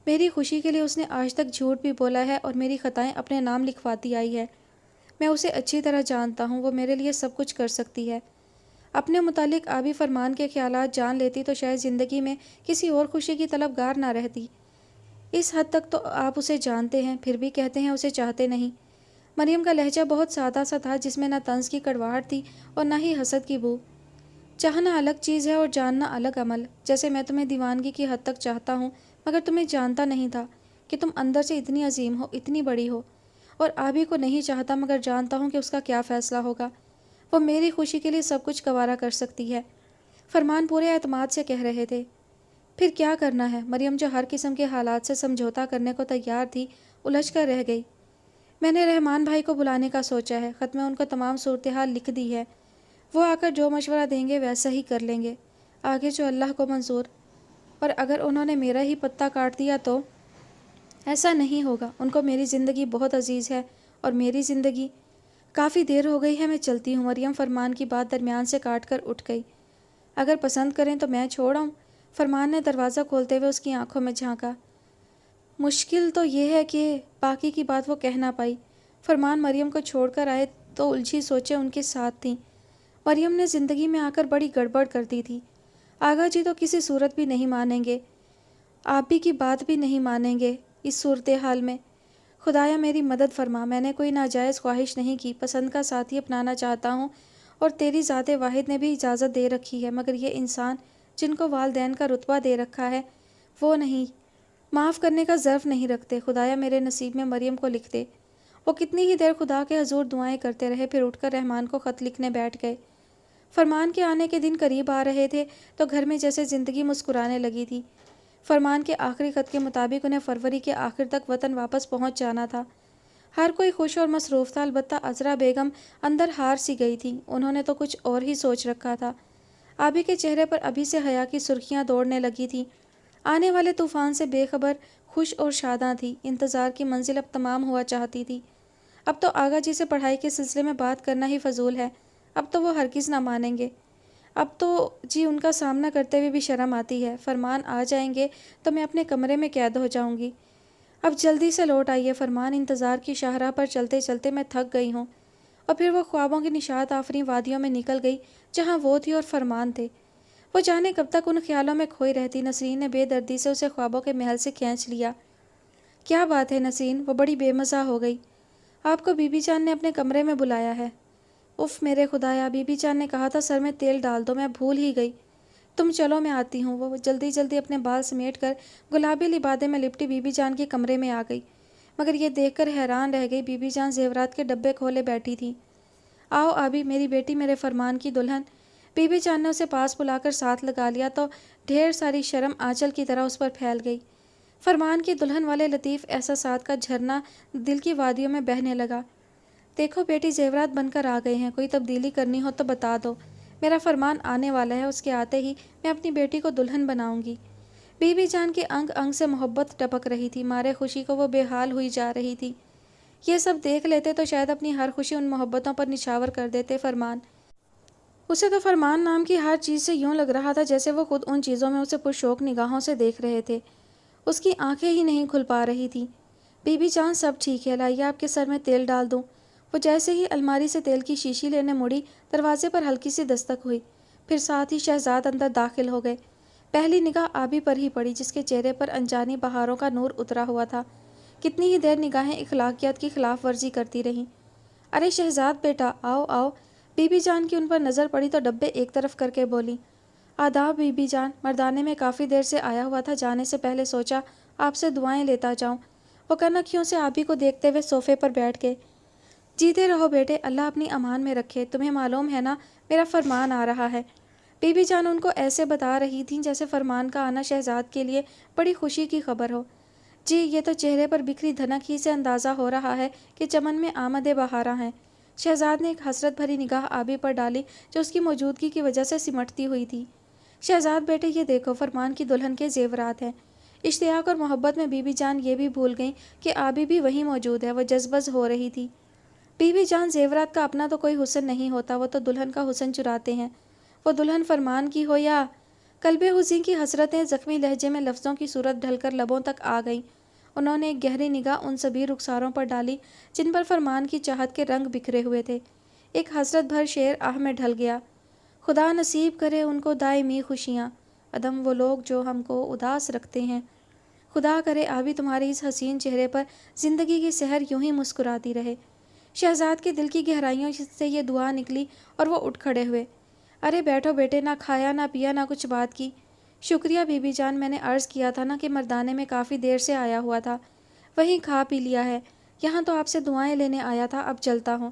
[SPEAKER 1] میری خوشی کے لیے اس نے آج تک جھوٹ بھی بولا ہے اور میری خطائیں اپنے نام لکھواتی آئی ہے۔ میں اسے اچھی طرح جانتا ہوں، وہ میرے لیے سب کچھ کر سکتی ہے۔ اپنے متعلق آبی فرمان کے خیالات جان لیتی تو شاید زندگی میں کسی اور خوشی کی طلبگار نہ رہتی۔ اس حد تک تو آپ اسے جانتے ہیں، پھر بھی کہتے ہیں اسے چاہتے نہیں۔ مریم کا لہجہ بہت سادہ سا تھا، جس میں نہ طنز کی کڑواہٹ تھی اور نہ ہی حسد کی بو۔ چاہنا الگ چیز ہے اور جاننا الگ عمل۔ جیسے میں تمہیں دیوانگی کی حد تک چاہتا ہوں، مگر تمہیں جانتا نہیں تھا کہ تم اندر سے اتنی عظیم ہو، اتنی بڑی ہو۔ اور آبی کو نہیں چاہتا، مگر جانتا ہوں کہ اس کا کیا فیصلہ ہوگا۔ وہ میری خوشی کے لیے سب کچھ گوارا کر سکتی ہے۔ فرمان پورے اعتماد سے کہہ رہے تھے۔ پھر کیا کرنا ہے؟ مریم، جو ہر قسم کے حالات سے سمجھوتا کرنے کو تیار تھی، الجھ کر رہ گئی۔ میں نے رحمان بھائی کو بلانے کا سوچا ہے، خط میں ان کو تمام صورتحال لکھ دی ہے۔ وہ آ کر جو مشورہ دیں گے ویسا ہی کر لیں گے، آگے جو اللہ کو منظور۔ اور اگر انہوں نے میرا ہی پتہ کاٹ دیا تو؟ ایسا نہیں ہوگا، ان کو میری زندگی بہت عزیز ہے اور میری زندگی… کافی دیر ہو گئی ہے، میں چلتی ہوں۔ مریم فرمان کی بات درمیان سے کاٹ کر اٹھ گئی۔ اگر پسند کریں تو میں چھوڑ آؤں؟ فرمان نے دروازہ کھولتے ہوئے اس کی آنکھوں میں جھانکا۔ مشکل تو یہ ہے کہ… باقی کی بات وہ کہہ نہ پائی۔ فرمان مریم کو چھوڑ کر آئے تو الجھی سوچیں ان کے ساتھ تھیں۔ مریم نے زندگی میں آ کر بڑی گڑبڑ کر دی تھی۔ آغا جی تو کسی صورت بھی نہیں مانیں گے، آپ بھی کی بات بھی نہیں مانیں گے اس صورتحال میں۔ خدایا میری مدد فرما، میں نے کوئی ناجائز خواہش نہیں کی، پسند کا ساتھی اپنانا چاہتا ہوں اور تیری ذات واحد نے بھی اجازت دے رکھی ہے، مگر یہ انسان جن کو والدین کا رتبہ دے رکھا ہے وہ نہیں، معاف کرنے کا ظرف نہیں رکھتے۔ خدایا میرے نصیب میں مریم کو لکھ دے۔ وہ کتنی ہی دیر خدا کے حضور دعائیں کرتے رہے، پھر اٹھ کر رحمان کو خط لکھنے بیٹھ گئے۔ فرمان کے آنے کے دن قریب آ رہے تھے تو گھر میں جیسے زندگی مسکرانے لگی تھی۔ فرمان کے آخری خط کے مطابق انہیں فروری کے آخر تک وطن واپس پہنچ جانا تھا۔ ہر کوئی خوش اور مصروف تھا، البتہ عذرا بیگم اندر ہار سی گئی تھی، انہوں نے تو کچھ اور ہی سوچ رکھا تھا۔ آبی کے چہرے پر ابھی سے حیا کی سرخیاں دوڑنے لگی تھیں، آنے والے طوفان سے بے خبر خوش اور شاداں تھی، انتظار کی منزل اب تمام ہوا چاہتی تھی۔ اب تو آغا جی سے پڑھائی کے سلسلے میں بات کرنا ہی فضول ہے، اب تو وہ ہرگز نہ مانیں گے۔ اب تو جی ان کا سامنا کرتے ہوئے بھی شرم آتی ہے، فرمان آ جائیں گے تو میں اپنے کمرے میں قید ہو جاؤں گی۔ اب جلدی سے لوٹ آئیے فرمان، انتظار کی شاہراہ پر چلتے چلتے میں تھک گئی ہوں۔ اور پھر وہ خوابوں کی نشاط آفریں وادیوں میں نکل گئی جہاں وہ تھی اور فرمان تھے۔ وہ جانے کب تک ان خیالوں میں کھوئی رہتی۔ نسرین نے بے دردی سے اسے خوابوں کے محل سے کھینچ لیا۔ کیا بات ہے نسرین؟ وہ بڑی بے مزہ ہو گئی۔ آپ کو بی بی جان نے اپنے کمرے میں بلایا ہے۔ اف میرے خدایا، بی بی جان نے کہا تھا سر میں تیل ڈال دو، میں بھول ہی گئی۔ تم چلو میں آتی ہوں۔ وہ جلدی جلدی اپنے بال سمیٹ کر گلابی لبادے میں لپٹی بی بی جان کے کمرے میں آ گئی، مگر یہ دیکھ کر حیران رہ گئی، بی بی جان زیورات کے ڈبے کھولے بیٹھی تھی۔ آؤ آبی، میری بیٹی، میرے فرمان کی دلہن۔ بی بی جان نے اسے پاس بلا کر ساتھ لگا لیا تو ڈھیر ساری شرم آنچل کی طرح اس پر پھیل گئی۔ فرمان کی دلہن والے لطیف احساسات کا جھرنا دل کی وادیوں میں بہنے لگا۔ دیکھو بیٹی، زیورات بن کر آ گئے ہیں، کوئی تبدیلی کرنی ہو تو بتا دو، میرا فرمان آنے والا ہے، اس کے آتے ہی میں اپنی بیٹی کو دلہن بناؤں گی۔ بی بی جان کے انگ انگ سے محبت ٹپک رہی تھی، مارے خوشی کو وہ بے حال ہوئی جا رہی تھی۔ یہ سب دیکھ لیتے تو شاید اپنی ہر خوشی ان محبتوں پر نچھاور کر دیتے فرمان۔ اسے تو فرمان نام کی ہر چیز سے یوں لگ رہا تھا جیسے وہ خود ان چیزوں میں اسے پرشوق نگاہوں سے دیکھ رہے تھے۔ اس کی آنکھیں ہی نہیں کھل پا رہی تھی۔ بی بی جان سب ٹھیک ہے، لائیے آپ کے سر میں تیل ڈال دوں۔ وہ جیسے ہی الماری سے تیل کی شیشی لینے مڑی، دروازے پر ہلکی سی دستک ہوئی، پھر ساتھ ہی شہزاد اندر داخل ہو گئے۔ پہلی نگاہ آبی پر ہی پڑی، جس کے چہرے پر انجانی بہاروں کا نور اترا ہوا تھا۔ کتنی ہی دیر نگاہیں اخلاقیات کی خلاف ورزی کرتی رہیں۔ ارے شہزاد بیٹا، آؤ آؤ۔ بی بی جان کی ان پر نظر پڑی تو ڈبے ایک طرف کر کے بولی، آداب بی بی جان، مردانے میں کافی دیر سے آیا ہوا تھا، جانے سے پہلے سوچا آپ سے دعائیں لیتا جاؤں۔ وہ کنکھیوں سے آبی کو دیکھتے ہوئے صوفے پر بیٹھ گئے۔ جیتے رہو بیٹے، اللہ اپنی امان میں رکھے، تمہیں معلوم ہے نا میرا فرمان آ رہا ہے۔ بی بی جان ان کو ایسے بتا رہی تھیں جیسے فرمان کا آنا شہزاد کے لیے بڑی خوشی کی خبر ہو۔ جی، یہ تو چہرے پر بکھری دھنک ہی سے اندازہ ہو رہا ہے کہ چمن میں آمد بہارا ہیں۔ شہزاد نے ایک حسرت بھری نگاہ آبی پر ڈالی جو اس کی موجودگی کی وجہ سے سمٹتی ہوئی تھی۔ شہزاد بیٹے، یہ دیکھو، فرمان کی دلہن کے زیورات ہیں۔ اشتیاق اور محبت میں بی بی جان یہ بھی بھول گئیں کہ آبی بھی وہیں موجود ہے، وہ جذبز ہو رہی تھی۔ بی بی جان، زیورات کا اپنا تو کوئی حسن نہیں ہوتا، وہ تو دلہن کا حسن چراتے ہیں۔ وہ دلہن فرمان کی ہو یا… قلب حزین کی حسرتیں زخمی لہجے میں لفظوں کی صورت ڈھل کر لبوں تک آ گئیں۔ انہوں نے ایک گہری نگاہ ان سبھی رخساروں پر ڈالی جن پر فرمان کی چاہت کے رنگ بکھرے ہوئے تھے۔ ایک حسرت بھر شعر آہ میں ڈھل گیا، خدا نصیب کرے ان کو دائمی خوشیاں، عدم وہ لوگ جو ہم کو اداس رکھتے ہیں۔ خدا کرے آبی تمہارے اس حسین چہرے پر زندگی کی سحر یوں ہی مسکراتی رہے۔ شہزاد کے دل کی گہرائیوں سے یہ دعا نکلی اور وہ اٹھ کھڑے ہوئے۔ ارے بیٹھو بیٹے، نہ کھایا نہ پیا نہ کچھ بات کی۔ شکریہ بی بی جان، میں نے عرض کیا تھا نا کہ مردانے میں کافی دیر سے آیا ہوا تھا، وہیں کھا پی لیا ہے، یہاں تو آپ سے دعائیں لینے آیا تھا، اب چلتا ہوں۔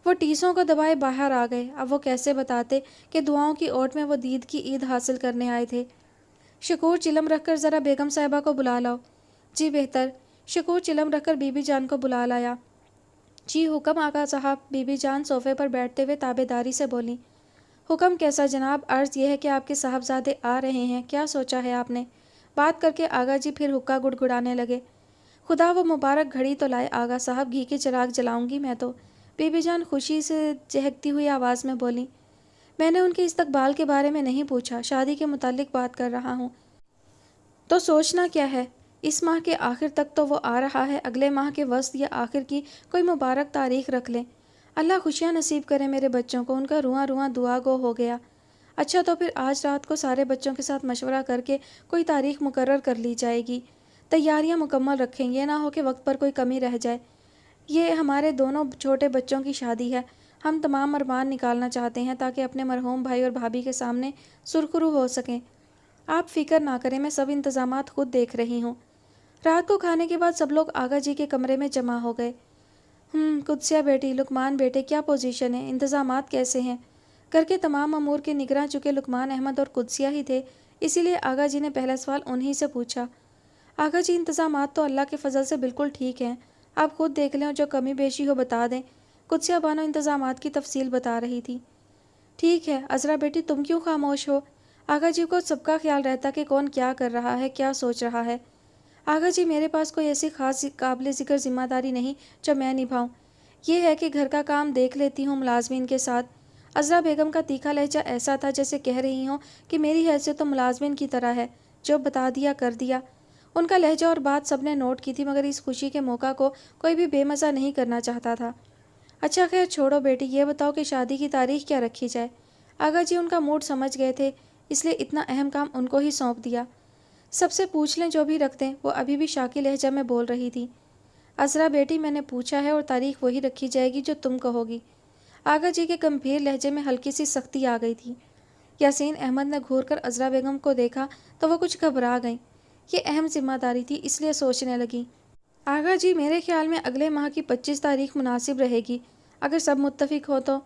[SPEAKER 1] وہ ٹیسوں کو دبائے باہر آ گئے۔ اب وہ کیسے بتاتے کہ دعاؤں کی اوٹ میں وہ دید کی عید حاصل کرنے آئے تھے۔ شکور چلم رکھ کر ذرا بیگم صاحبہ کو بلا لاؤ۔ جی بہتر۔ شکور چلم رکھ کر بی بی جان کو بلا لایا۔ جی حکم آقا صاحب، بی بی جان صوفے پر بیٹھتے ہوئے تابعداری سے بولیں۔ حکم کیسا جناب؟ عرض یہ ہے کہ آپ کے صاحبزادے آ رہے ہیں، کیا سوچا ہے آپ نے؟ بات کر کے آغا جی پھر حکا گڑگڑانے لگے۔ خدا وہ مبارک گھڑی تو لائے آغا صاحب، گھی کے چراغ جلاؤں گی میں تو۔ بی بی جان خوشی سے چہکتی ہوئی آواز میں بولیں۔ میں نے ان کے استقبال کے بارے میں نہیں پوچھا، شادی کے متعلق بات کر رہا ہوں۔ تو سوچنا کیا ہے؟ اس ماہ کے آخر تک تو وہ آ رہا ہے، اگلے ماہ کے وسط یا آخر کی کوئی مبارک تاریخ رکھ لیں۔ اللہ خوشیاں نصیب کرے میرے بچوں کو، ان کا رواں رواں دعا گو ہو گیا۔ اچھا تو پھر آج رات کو سارے بچوں کے ساتھ مشورہ کر کے کوئی تاریخ مقرر کر لی جائے گی، تیاریاں مکمل رکھیں، یہ نہ ہو کہ وقت پر کوئی کمی رہ جائے۔ یہ ہمارے دونوں چھوٹے بچوں کی شادی ہے، ہم تمام ارمان نکالنا چاہتے ہیں تاکہ اپنے مرحوم بھائی اور بھابھی کے سامنے سرخرو ہو سکیں۔ آپ فکر نہ کریں، میں سب انتظامات خود دیکھ رہی ہوں۔ رات کو کھانے کے بعد سب لوگ آغا جی کے کمرے میں جمع ہو گئے۔ قدسیہ بیٹی، لقمان بیٹے، کیا پوزیشن ہے؟ انتظامات کیسے ہیں؟ گھر کے تمام امور کے نگراں چونکہ لقمان احمد اور قدسیہ ہی تھے، اسی لیے آغا جی نے پہلا سوال انہی سے پوچھا۔ آغا جی، انتظامات تو اللہ کے فضل سے بالکل ٹھیک ہیں، آپ خود دیکھ لیں اور جو کمی بیشی ہو بتا دیں۔ قدسیہ بانو انتظامات کی تفصیل بتا رہی تھی۔ ٹھیک ہے عذرا بیٹی، تم کیوں خاموش ہو؟ آغا جی کو سب کا خیال رہتا کہ کون کیا کر رہا ہے، کیا سوچ رہا ہے۔ آغا جی، میرے پاس کوئی ایسی خاص قابل ذکر ذمہ داری نہیں جو میں نبھاؤں، یہ ہے کہ گھر کا کام دیکھ لیتی ہوں ملازمین کے ساتھ۔ عذرا بیگم کا تیکھا لہجہ ایسا تھا جیسے کہہ رہی ہوں کہ میری حیثیت تو ملازمین کی طرح ہے، جو بتا دیا کر دیا۔ ان کا لہجہ اور بات سب نے نوٹ کی تھی، مگر اس خوشی کے موقع کو کوئی بھی بے مزہ نہیں کرنا چاہتا تھا۔ اچھا خیر چھوڑو بیٹی، یہ بتاؤ کہ شادی کی تاریخ کیا رکھی جائے؟ آغا جی ان کا موڈ سمجھ گئے تھے، اس لیے اتنا اہم کام ان کو ہی سونپ دیا۔ سب سے پوچھ لیں جو بھی رکھ دیں، وہ ابھی بھی شاکی لہجہ میں بول رہی تھی۔ عذرا بیٹی، میں نے پوچھا ہے اور تاریخ وہی رکھی جائے گی جو تم کہو گی۔ آغا جی کے گمبھیر لہجے میں ہلکی سی سختی آ گئی تھی۔ یاسین احمد نے گھور کر عذرا بیگم کو دیکھا تو وہ کچھ گھبرا گئیں۔ یہ اہم ذمہ داری تھی، اس لیے سوچنے لگیں۔ آغا جی، میرے خیال میں اگلے ماہ کی 25 تاریخ مناسب رہے گی، اگر سب متفق ہو تو۔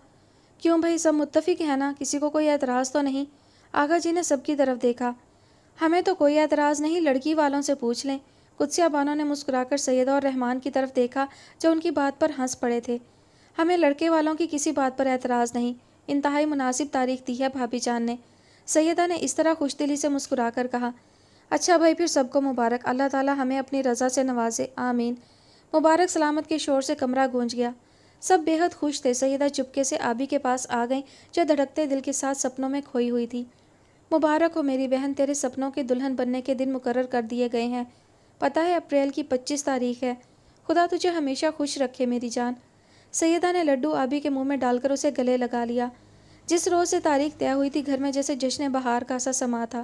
[SPEAKER 1] کیوں بھائی، سب متفق ہیں نا؟ کسی کو کوئی اعتراض تو نہیں؟ آغا جی نے سب کی طرف دیکھا۔ ہمیں تو کوئی اعتراض نہیں، لڑکی والوں سے پوچھ لیں۔ قدسیہ بانو نے مسکرا کر سیدہ اور رحمان کی طرف دیکھا جو ان کی بات پر ہنس پڑے تھے۔ ہمیں لڑکے والوں کی کسی بات پر اعتراض نہیں، انتہائی مناسب تاریخ دی ہے بھابھی جان نے۔ سیدہ نے اس طرح خوش دلی سے مسکرا کر کہا۔ اچھا بھائی، پھر سب کو مبارک، اللہ تعالیٰ ہمیں اپنی رضا سے نوازے، آمین۔ مبارک سلامت کے شور سے کمرہ گونج گیا۔ سب بے حد خوش تھے۔ سیدہ چپکے سے آبی کے پاس آ گئیں جو دھڑکتے دل کے ساتھ سپنوں میں کھوئی ہوئی تھی۔ مبارک ہو میری بہن، تیرے سپنوں کے دلہن بننے کے دن مقرر کر دیے گئے ہیں۔ پتہ ہے اپریل کی 25 تاریخ ہے۔ خدا تجھے ہمیشہ خوش رکھے میری جان۔ سیدہ نے لڈو آبی کے منہ میں ڈال کر اسے گلے لگا لیا۔ جس روز سے تاریخ طے ہوئی تھی، گھر میں جیسے جشن بہار کا سا سما تھا۔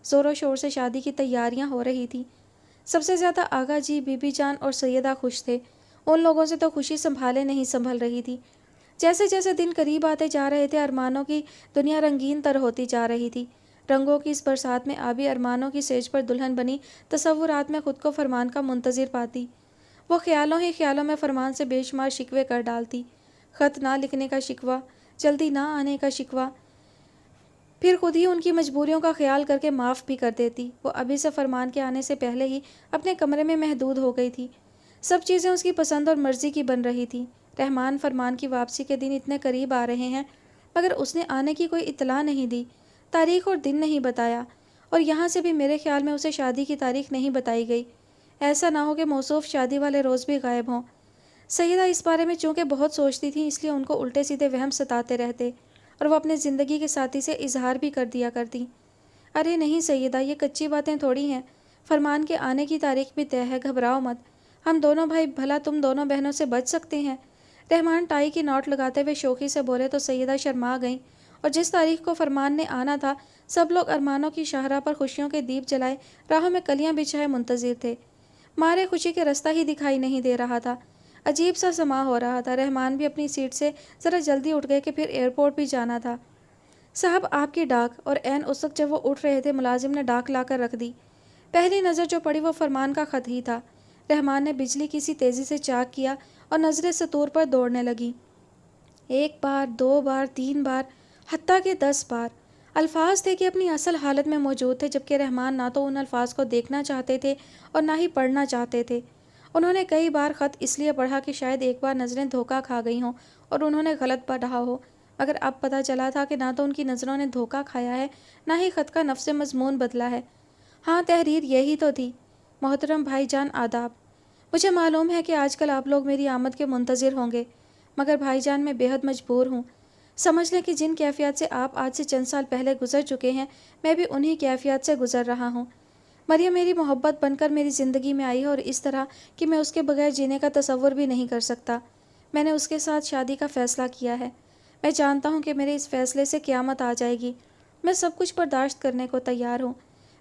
[SPEAKER 1] زور و شور سے شادی کی تیاریاں ہو رہی تھیں۔ سب سے زیادہ آغا جی، بی بی جان اور سیدہ خوش تھے۔ ان لوگوں سے تو خوشی سنبھالے نہیں سنبھل رہی تھی۔ جیسے جیسے دن قریب آتے جا رہے تھے، ارمانوں کی دنیا رنگین تر ہوتی جا رہی تھی۔ رنگوں کی اس برسات میں آبی ارمانوں کی سیج پر دلہن بنی تصورات میں خود کو فرمان کا منتظر پاتی۔ وہ خیالوں ہی خیالوں میں فرمان سے بے شمار شکوے کر ڈالتی۔ خط نہ لکھنے کا شکوہ، جلدی نہ آنے کا شکوہ، پھر خود ہی ان کی مجبوریوں کا خیال کر کے معاف بھی کر دیتی۔ وہ ابھی سے فرمان کے آنے سے پہلے ہی اپنے کمرے میں محدود ہو گئی تھی۔ سب چیزیں اس کی پسند اور مرضی کی بن رہی تھی۔ رحمان فرمان کی واپسی کے دن اتنے قریب آ رہے ہیں، مگر اس نے آنے کی کوئی اطلاع نہیں دی، تاریخ اور دن نہیں بتایا، اور یہاں سے بھی میرے خیال میں اسے شادی کی تاریخ نہیں بتائی گئی۔ ایسا نہ ہو کہ موصوف شادی والے روز بھی غائب ہوں۔ سیدہ اس بارے میں چونکہ بہت سوچتی تھیں، اس لیے ان کو الٹے سیدھے وہم ستاتے رہتے، اور وہ اپنے زندگی کے ساتھی سے اظہار بھی کر دیا کرتی۔ ارے نہیں سیدہ، یہ کچی باتیں تھوڑی ہیں، فرمان کے آنے کی تاریخ بھی طے ہے، گھبراؤ مت۔ ہم دونوں بھائی، بھلا تم دونوں بہنوں سے بچ سکتے ہیں؟ رحمان ٹائی کی نوٹ لگاتے ہوئے شوخی سے بولے تو سیدہ شرما گئیں، اور جس تاریخ کو فرمان نے آنا تھا، سب لوگ ارمانوں کی شاہراہ پر خوشیوں کے دیپ جلائے، راہوں میں کلیاں بچھائے منتظر تھے۔ مارے خوشی کے رستہ ہی دکھائی نہیں دے رہا تھا، عجیب سا سما ہو رہا تھا۔ رحمان بھی اپنی سیٹ سے ذرا جلدی اٹھ گئے کہ پھر ایئرپورٹ بھی جانا تھا۔ صاحب آپ کی ڈاک، اور عین اس وقت جب وہ اٹھ رہے تھے، ملازم نے ڈاک لا کر رکھ دی۔ پہلی نظر جو پڑی وہ فرمان کا خط ہی تھا۔ رحمان نے بجلی کی سی تیزی سے چاک کیا اور نظریں سطور پر دوڑنے لگیں۔ 1 بار، 2 بار، 3 بار، حتیٰ کہ 10 بار۔ الفاظ تھے کہ اپنی اصل حالت میں موجود تھے، جبکہ رحمان نہ تو ان الفاظ کو دیکھنا چاہتے تھے اور نہ ہی پڑھنا چاہتے تھے۔ انہوں نے کئی بار خط اس لیے پڑھا کہ شاید ایک بار نظریں دھوکہ کھا گئی ہوں اور انہوں نے غلط پڑھا ہو، مگر اب پتہ چلا تھا کہ نہ تو ان کی نظروں نے دھوکہ کھایا ہے، نہ ہی خط کا نفس مضمون بدلا ہے۔ ہاں، تحریر یہی تو تھی: محترم بھائی جان، آداب۔ مجھے معلوم ہے کہ آج کل آپ لوگ میری آمد کے منتظر ہوں گے، مگر بھائی جان میں بے حد مجبور ہوں۔ سمجھ لیں کہ جن کیفیات سے آپ آج سے چند سال پہلے گزر چکے ہیں، میں بھی انہی کیفیات سے گزر رہا ہوں۔ مریم میری محبت بن کر میری زندگی میں آئی ہے، اور اس طرح کہ میں اس کے بغیر جینے کا تصور بھی نہیں کر سکتا۔ میں نے اس کے ساتھ شادی کا فیصلہ کیا ہے۔ میں جانتا ہوں کہ میرے اس فیصلے سے قیامت آ جائے گی۔ میں سب کچھ برداشت کرنے کو تیار ہوں۔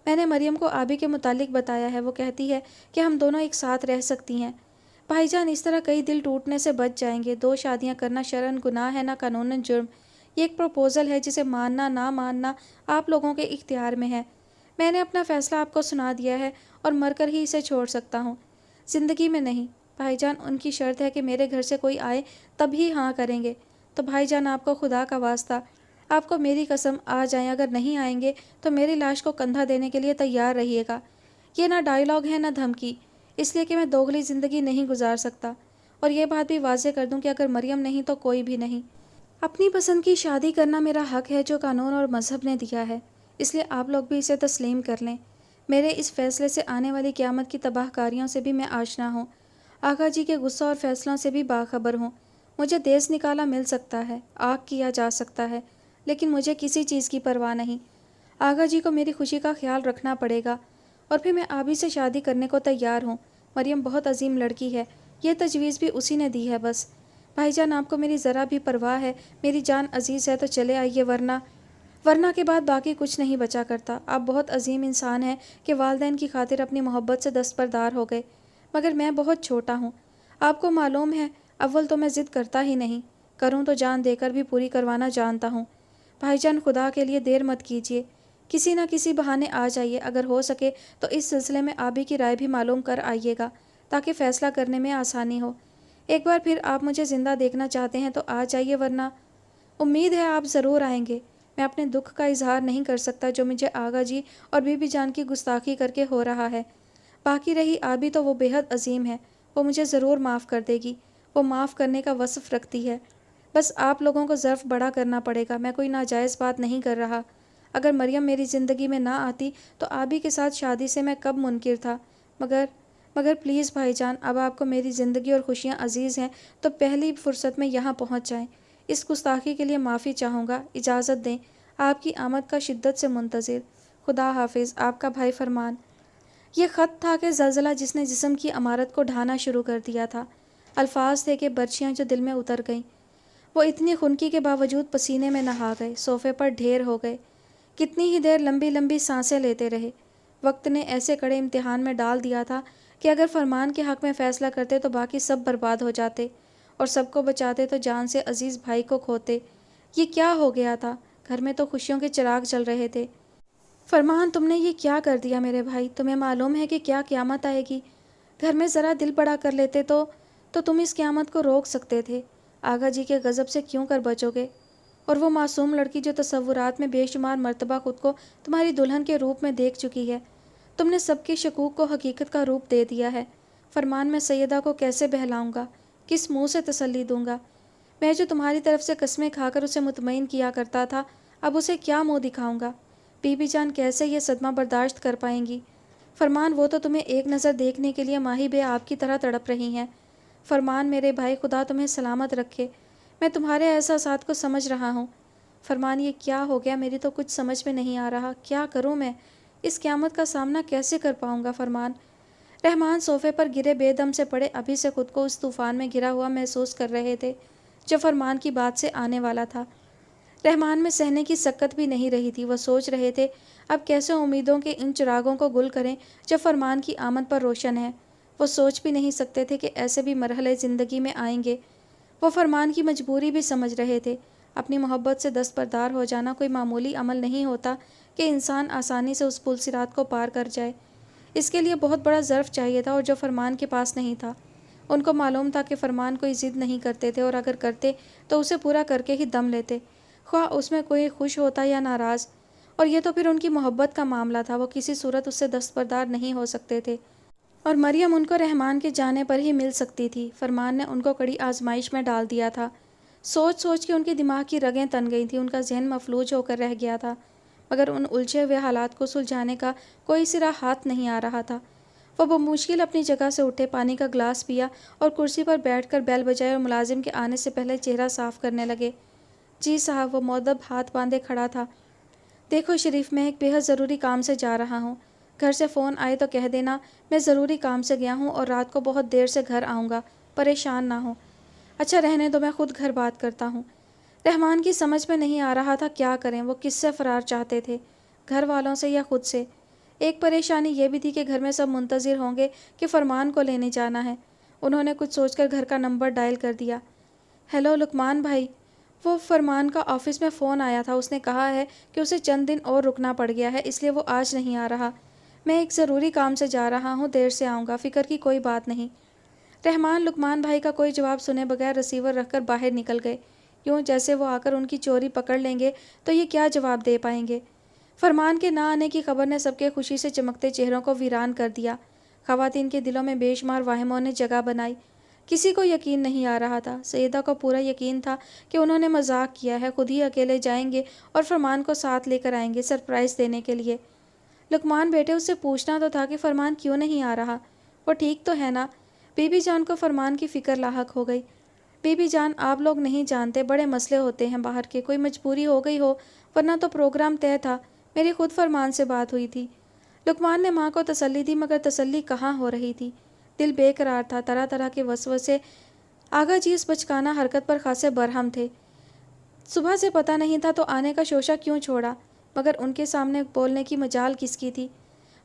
[SPEAKER 1] میں نے مریم کو آبی کے متعلق بتایا ہے۔ وہ کہتی ہے کہ ہم دونوں ایک ساتھ رہ سکتی ہیں۔ بھائی جان، اس طرح کئی دل ٹوٹنے سے بچ جائیں گے۔ 2 شادیاں کرنا شرعاً گناہ ہے، نہ قانوناً جرم۔ یہ ایک پروپوزل ہے جسے ماننا نہ ماننا آپ لوگوں کے اختیار میں ہے۔ میں نے اپنا فیصلہ آپ کو سنا دیا ہے اور مر کر ہی اسے چھوڑ سکتا ہوں، زندگی میں نہیں۔ بھائی جان، ان کی شرط ہے کہ میرے گھر سے کوئی آئے تب ہی ہاں کریں گے۔ تو بھائی جان، آپ کو خدا کا واسطہ، آپ کو میری قسم، آ جائیں۔ اگر نہیں آئیں گے تو میری لاش کو کندھا دینے کے لیے تیار رہیے گا۔ یہ نہ ڈائیلاگ ہے نہ دھمکی، اس لیے کہ میں دوگلی زندگی نہیں گزار سکتا۔ اور یہ بات بھی واضح کر دوں کہ اگر مریم نہیں تو کوئی بھی نہیں۔ اپنی پسند کی شادی کرنا میرا حق ہے جو قانون اور مذہب نے دیا ہے، اس لیے آپ لوگ بھی اسے تسلیم کر لیں۔ میرے اس فیصلے سے آنے والی قیامت کی تباہ کاریوں سے بھی میں آشنا ہوں، آقا جی کے غصہ اور فیصلوں سے بھی باخبر ہوں۔ مجھے دیس نکالا مل سکتا ہے، آگ کیا جا سکتا ہے، لیکن مجھے کسی چیز کی پرواہ نہیں۔ آقا جی کو میری خوشی کا خیال رکھنا پڑے گا، اور پھر میں آبی سے شادی کرنے کو تیار ہوں۔ مریم بہت عظیم لڑکی ہے، یہ تجویز بھی اسی نے دی ہے بس۔ بھائی جان، آپ کو میری ذرا بھی پرواہ ہے، میری جان عزیز ہے تو چلے آئیے، ورنہ کے بعد باقی کچھ نہیں بچا کرتا۔ آپ بہت عظیم انسان ہیں کہ والدین کی خاطر اپنی محبت سے دستبردار ہو گئے، مگر میں بہت چھوٹا ہوں۔ آپ کو معلوم ہے، اول تو میں ضد کرتا ہی نہیں، کروں تو جان دے کر بھی پوری کروانا جانتا ہوں۔ بھائی جان، خدا کے لیے دیر مت کیجیے، کسی نہ کسی بہانے آ جائیے۔ اگر ہو سکے تو اس سلسلے میں آبی کی رائے بھی معلوم کر آئیے گا تاکہ فیصلہ کرنے میں آسانی ہو۔ ایک بار پھر آپ مجھے زندہ دیکھنا چاہتے ہیں تو آ جائیے، ورنہ امید ہے آپ ضرور آئیں گے۔ میں اپنے دکھ کا اظہار نہیں کر سکتا جو مجھے آغا جی اور بی بی جان کی گستاخی کر کے ہو رہا ہے۔ باقی رہی آبی تو وہ بے حد عظیم ہے، وہ مجھے ضرور معاف کر دے گی، وہ معاف کرنے کا وصف رکھتی ہے۔ بس آپ لوگوں کو ظرف بڑا کرنا پڑے گا۔ میں کوئی ناجائز بات نہیں کر رہا۔ اگر مریم میری زندگی میں نہ آتی تو آبی کے ساتھ شادی سے میں کب منکر تھا، مگر پلیز بھائی جان، اب آپ کو میری زندگی اور خوشیاں عزیز ہیں تو پہلی فرصت میں یہاں پہنچ جائیں۔ اس گستاخی کے لیے معافی چاہوں گا، اجازت دیں۔ آپ کی آمد کا شدت سے منتظر۔ خدا حافظ، آپ کا بھائی فرمان۔ یہ خط تھا کہ زلزلہ جس نے جسم کی عمارت کو ڈھانا شروع کر دیا تھا، الفاظ تھے کہ برچیاں جو دل میں اتر گئیں۔ وہ اتنی خنکی کے باوجود پسینے میں نہا گئے، صوفے پر ڈھیر ہو گئے، کتنی ہی دیر لمبی لمبی سانسیں لیتے رہے۔ وقت نے ایسے کڑے امتحان میں ڈال دیا تھا کہ اگر فرمان کے حق میں فیصلہ کرتے تو باقی سب برباد ہو جاتے، اور سب کو بچاتے تو جان سے عزیز بھائی کو کھوتے۔ یہ کیا ہو گیا تھا؟ گھر میں تو خوشیوں کے چراغ جل رہے تھے۔ فرمان، تم نے یہ کیا کر دیا میرے بھائی؟ تمہیں معلوم ہے کہ کیا قیامت آئے گی؟ گھر میں ذرا دل بڑا کر لیتے تو تم اس قیامت کو روک سکتے تھے۔ آغا جی کے غضب سے کیوں کر بچو گے؟ اور وہ معصوم لڑکی جو تصورات میں بے شمار مرتبہ خود کو تمہاری دلہن کے روپ میں دیکھ چکی ہے، تم نے سب کے شکوک کو حقیقت کا روپ دے دیا ہے۔ فرمان، میں سیدہ کو کیسے بہلاؤں گا؟ کس منہ سے تسلی دوں گا؟ میں جو تمہاری طرف سے قسمیں کھا کر اسے مطمئن کیا کرتا تھا، اب اسے کیا منہ دکھاؤں گا؟ بی بی جان کیسے یہ صدمہ برداشت کر پائیں گی؟ فرمان، وہ تو تمہیں ایک نظر دیکھنے کے لیے ماہی بے آپ کی طرح تڑپ رہی ہیں۔ فرمان، میرے بھائی، خدا تمہیں سلامت رکھے، میں تمہارے احساسات کو سمجھ رہا ہوں۔ فرمان، یہ کیا ہو گیا؟ میری تو کچھ سمجھ میں نہیں آ رہا، کیا کروں میں؟ اس قیامت کا سامنا کیسے کر پاؤں گا؟ فرمان۔ رحمان صوفے پر گرے بے دم سے پڑے ابھی سے خود کو اس طوفان میں گرا ہوا محسوس کر رہے تھے جو فرمان کی بات سے آنے والا تھا۔ رحمان میں سہنے کی سکت بھی نہیں رہی تھی۔ وہ سوچ رہے تھے اب کیسے امیدوں کے ان چراغوں کو گل کریں جو فرمان کی آمد پر روشن ہے۔ وہ سوچ بھی نہیں سکتے تھے کہ ایسے بھی مرحلے زندگی میں آئیں گے۔ وہ فرمان کی مجبوری بھی سمجھ رہے تھے۔ اپنی محبت سے دستبردار ہو جانا کوئی معمولی عمل نہیں ہوتا کہ انسان آسانی سے اس پل صراط کو پار کر جائے۔ اس کے لیے بہت بڑا ظرف چاہیے تھا، اور جو فرمان کے پاس نہیں تھا۔ ان کو معلوم تھا کہ فرمان کوئی ضد نہیں کرتے تھے، اور اگر کرتے تو اسے پورا کر کے ہی دم لیتے، خواہ اس میں کوئی خوش ہوتا یا ناراض۔ اور یہ تو پھر ان کی محبت کا معاملہ تھا، وہ کسی صورت اس سے دستبردار نہیں ہو سکتے تھے، اور مریم ان کو رحمان کے جانے پر ہی مل سکتی تھی۔ فرمان نے ان کو کڑی آزمائش میں ڈال دیا تھا۔ سوچ سوچ کے ان کے دماغ کی رگیں تن گئی تھیں، ان کا ذہن مفلوج ہو کر رہ گیا تھا، مگر ان الجھے ہوئے حالات کو سلجھانے کا کوئی سرا ہاتھ نہیں آ رہا تھا۔ وہ بمشکل اپنی جگہ سے اٹھے، پانی کا گلاس پیا اور کرسی پر بیٹھ کر بیل بجائے اور ملازم کے آنے سے پہلے چہرہ صاف کرنے لگے۔ جی صاحب، وہ مؤدب ہاتھ باندھے کھڑا تھا۔ دیکھو شریف، میں ایک بے حد ضروری کام سے جا رہا ہوں، گھر سے فون آئے تو کہہ دینا میں ضروری کام سے گیا ہوں اور رات کو بہت دیر سے گھر آؤں گا، پریشان نہ ہوں۔ اچھا رہنے دو، میں خود گھر بات کرتا ہوں۔ رحمان کی سمجھ میں نہیں آ رہا تھا کیا کریں، وہ کس سے فرار چاہتے تھے، گھر والوں سے یا خود سے۔ ایک پریشانی یہ بھی تھی کہ گھر میں سب منتظر ہوں گے کہ فرمان کو لینے جانا ہے۔ انہوں نے کچھ سوچ کر گھر کا نمبر ڈائل کر دیا۔ ہیلو لقمان بھائی، وہ فرمان کا آفس میں فون آیا تھا، اس نے کہا ہے کہ اسے چند دن اور رکنا پڑ گیا ہے، اس لیے وہ آج نہیں آ رہا۔ میں ایک ضروری کام سے جا رہا ہوں، دیر سے آؤں گا، فکر کی کوئی بات نہیں۔ رحمان لقمان بھائی کا کوئی جواب سنے بغیر ریسیور رکھ کر باہر نکل گئے، یوں جیسے وہ آ کر ان کی چوری پکڑ لیں گے تو یہ کیا جواب دے پائیں گے۔ فرمان کے نہ آنے کی خبر نے سب کے خوشی سے چمکتے چہروں کو ویران کر دیا۔ خواتین کے دلوں میں بے شمار واہموں نے جگہ بنائی۔ کسی کو یقین نہیں آ رہا تھا۔ سیدہ کو پورا یقین تھا کہ انہوں نے مذاق کیا ہے، خود ہی اکیلے جائیں گے اور فرمان کو ساتھ لے کر آئیں گے سرپرائز دینے کے لیے۔ لقمان بیٹے، اس سے پوچھنا تو تھا کہ فرمان کیوں نہیں آ رہا، وہ ٹھیک تو ہے نا؟ بی بی جان کو فرمان کی فکر لاحق ہو گئی۔ بی بی جان، آپ لوگ نہیں جانتے، بڑے مسئلے ہوتے ہیں باہر کے، کوئی مجبوری ہو گئی ہو، ورنہ تو پروگرام طے تھا، میری خود فرمان سے بات ہوئی تھی۔ لقمان نے ماں کو تسلی دی، مگر تسلی کہاں ہو رہی تھی۔ دل بے قرار تھا، طرح طرح کے وسوسے۔ آغا جی اس بچکانہ حرکت پر خاصے برہم تھے۔ صبح سے پتہ نہیں تھا تو آنے کا شوشہ کیوں چھوڑا، مگر ان کے سامنے بولنے کی مجال کس کی تھی؟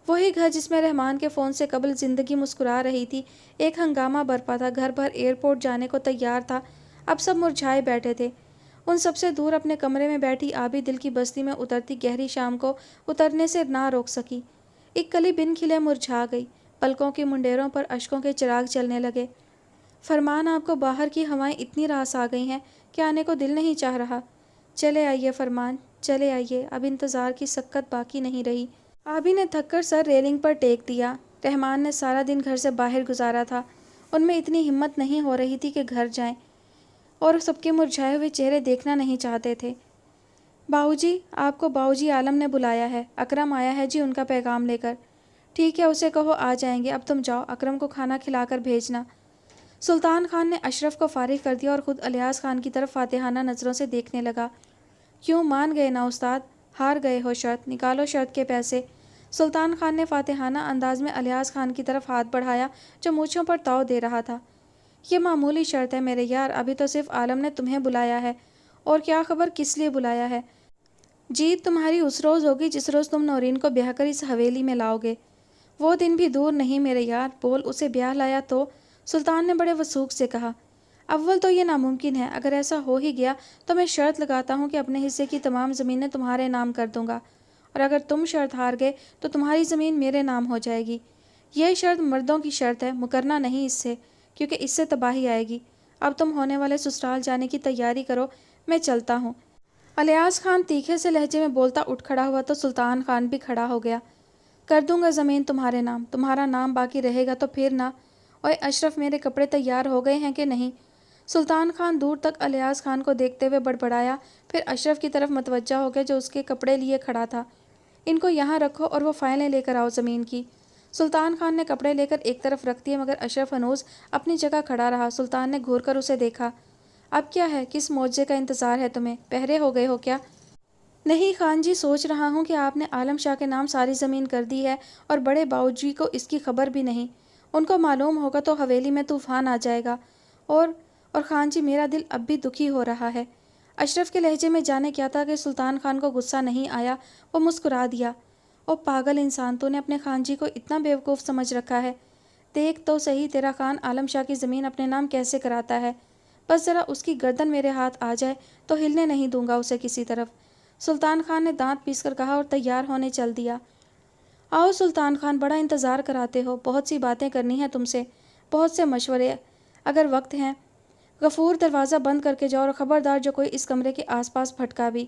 [SPEAKER 1] وہی گھر جس میں رحمان کے فون سے قبل زندگی مسکرا رہی تھی، ایک ہنگامہ برپا تھا، گھر بھر ایئرپورٹ جانے کو تیار تھا، اب سب مرجھائے بیٹھے تھے۔ ان سب سے دور اپنے کمرے میں بیٹھی آبی دل کی بستی میں اترتی گہری شام کو اترنے سے نہ روک سکی۔ ایک کلی بن کھلے مرجھا گئی، پلکوں کی منڈیروں پر اشکوں کے چراغ چلنے لگے۔ فرمان، آپ کو باہر کی ہوائیں اتنی راس آ گئی ہیں کہ آنے کو دل نہیں چاہ رہا۔ چلے آئیے فرمان، چلے آئیے، اب انتظار کی سکت باقی نہیں رہی۔ آبی نے تھک کر سر ریلنگ پر ٹیک دیا۔ رحمان نے سارا دن گھر سے باہر گزارا تھا، ان میں اتنی ہمت نہیں ہو رہی تھی کہ گھر جائیں، اور سب کے مرجھائے ہوئے چہرے دیکھنا نہیں چاہتے تھے۔ باؤ جی، آپ کو باؤ جی عالم نے بلایا ہے، اکرم آیا ہے جی ان کا پیغام لے کر۔ ٹھیک ہے، اسے کہو آ جائیں گے، اب تم جاؤ، اکرم کو کھانا کھلا کر بھیجنا۔ سلطان خان نے اشرف کو فارغ کر دیا اور خود الیاس خان کی طرف فاتحانہ نظروں سے دیکھنے لگا۔ کیوں، مان گئے نا استاد؟ ہار گئے ہو شرط، نکالو شرط کے پیسے۔ سلطان خان نے فاتحانہ انداز میں الیاس خان کی طرف ہاتھ بڑھایا جو مونچھوں پر تاؤ دے رہا تھا۔ یہ معمولی شرط ہے میرے یار، ابھی تو صرف عالم نے تمہیں بلایا ہے، اور کیا خبر کس لیے بلایا ہے؟ جیت تمہاری اس روز ہوگی جس روز تم نورین کو بیاہ کر اس حویلی میں لاؤ گے۔ وہ دن بھی دور نہیں میرے یار، بول اسے بیاہ لایا تو؟ سلطان نے بڑے وثوق سے کہا۔ اول تو یہ ناممکن ہے، اگر ایسا ہو ہی گیا تو میں شرط لگاتا ہوں کہ اپنے حصے کی تمام زمینیں تمہارے نام کر دوں گا، اور اگر تم شرط ہار گئے تو تمہاری زمین میرے نام ہو جائے گی۔ یہ شرط مردوں کی شرط ہے، مکرنا نہیں اس سے، کیونکہ اس سے تباہی آئے گی۔ اب تم ہونے والے سسرال جانے کی تیاری کرو، میں چلتا ہوں۔ الیاس خان تیکھے سے لہجے میں بولتا اٹھ کھڑا ہوا تو سلطان خان بھی کھڑا ہو گیا۔ کر دوں گا زمین تمہارے نام، تمہارا نام باقی رہے گا تو پھر نہ۔ اوئے اشرف، میرے کپڑے تیار ہو گئے ہیں کہ نہیں؟ سلطان خان دور تک الیاس خان کو دیکھتے ہوئے بڑبڑایا، پھر اشرف کی طرف متوجہ ہو گیا جو اس کے کپڑے لیے کھڑا تھا۔ ان کو یہاں رکھو اور وہ فائلیں لے کر آؤ زمین کی۔ سلطان خان نے کپڑے لے کر ایک طرف رکھ دیے، مگر اشرف ہنوز اپنی جگہ کھڑا رہا۔ سلطان نے گھور کر اسے دیکھا۔ اب کیا ہے، کس معجزے کا انتظار ہے تمہیں؟ بہرے ہو گئے ہو کیا؟ نہیں خان جی، سوچ رہا ہوں کہ آپ نے عالم شاہ کے نام ساری زمین کر دی ہے اور بڑے باؤ جی کو اس کی خبر بھی نہیں۔ ان کو معلوم ہوگا تو حویلی میں طوفان آ جائے گا، اور خان جی میرا دل اب بھی دکھی ہو رہا ہے۔ اشرف کے لہجے میں جانے کیا تھا کہ سلطان خان کو غصہ نہیں آیا، وہ مسکرا دیا۔ او پاگل انسان، تو نے اپنے خان جی کو اتنا بیوقوف سمجھ رکھا ہے؟ دیکھ تو صحیح، تیرا خان عالم شاہ کی زمین اپنے نام کیسے کراتا ہے؟ بس ذرا اس کی گردن میرے ہاتھ آ جائے تو ہلنے نہیں دوں گا اسے کسی طرف۔ سلطان خان نے دانت پیس کر کہا اور تیار ہونے چل دیا۔ آؤ سلطان خان، بڑا انتظار کراتے ہو، بہت سی باتیں کرنی ہیں تم سے، بہت سے مشورے، اگر وقت ہیں۔ غفور، دروازہ بند کر کے جاؤ اور خبردار جو کوئی اس کمرے کے آس پاس پھٹکا بھی۔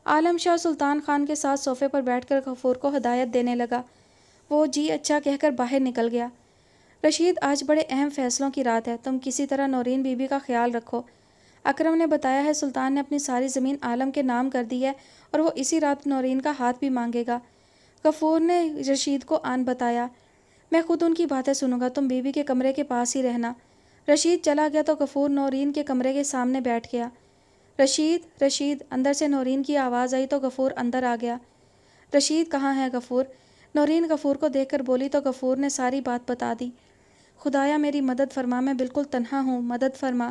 [SPEAKER 1] عالم شاہ سلطان خان کے ساتھ صوفے پر بیٹھ کر غفور کو ہدایت دینے لگا۔ وہ جی اچھا کہہ کر باہر نکل گیا۔ رشید، آج بڑے اہم فیصلوں کی رات ہے، تم کسی طرح نورین بی بی کا خیال رکھو۔ اکرم نے بتایا ہے سلطان نے اپنی ساری زمین عالم کے نام کر دی ہے اور وہ اسی رات نورین کا ہاتھ بھی مانگے گا۔ غفور نے رشید کو آن بتایا۔ میں خود ان کی باتیں سنوں گا، تم بی بی کے کمرے کے پاس ہی رہنا۔ رشید چلا گیا تو غفور نورین کے کمرے کے سامنے بیٹھ گیا۔ رشید، رشید، اندر سے نورین کی آواز آئی تو غفور اندر آ گیا۔ رشید کہاں ہے غفور؟ نورین غفور کو دیکھ کر بولی تو غفور نے ساری بات بتا دی۔ خدایا میری مدد فرما، میں بالکل تنہا ہوں، مدد فرما۔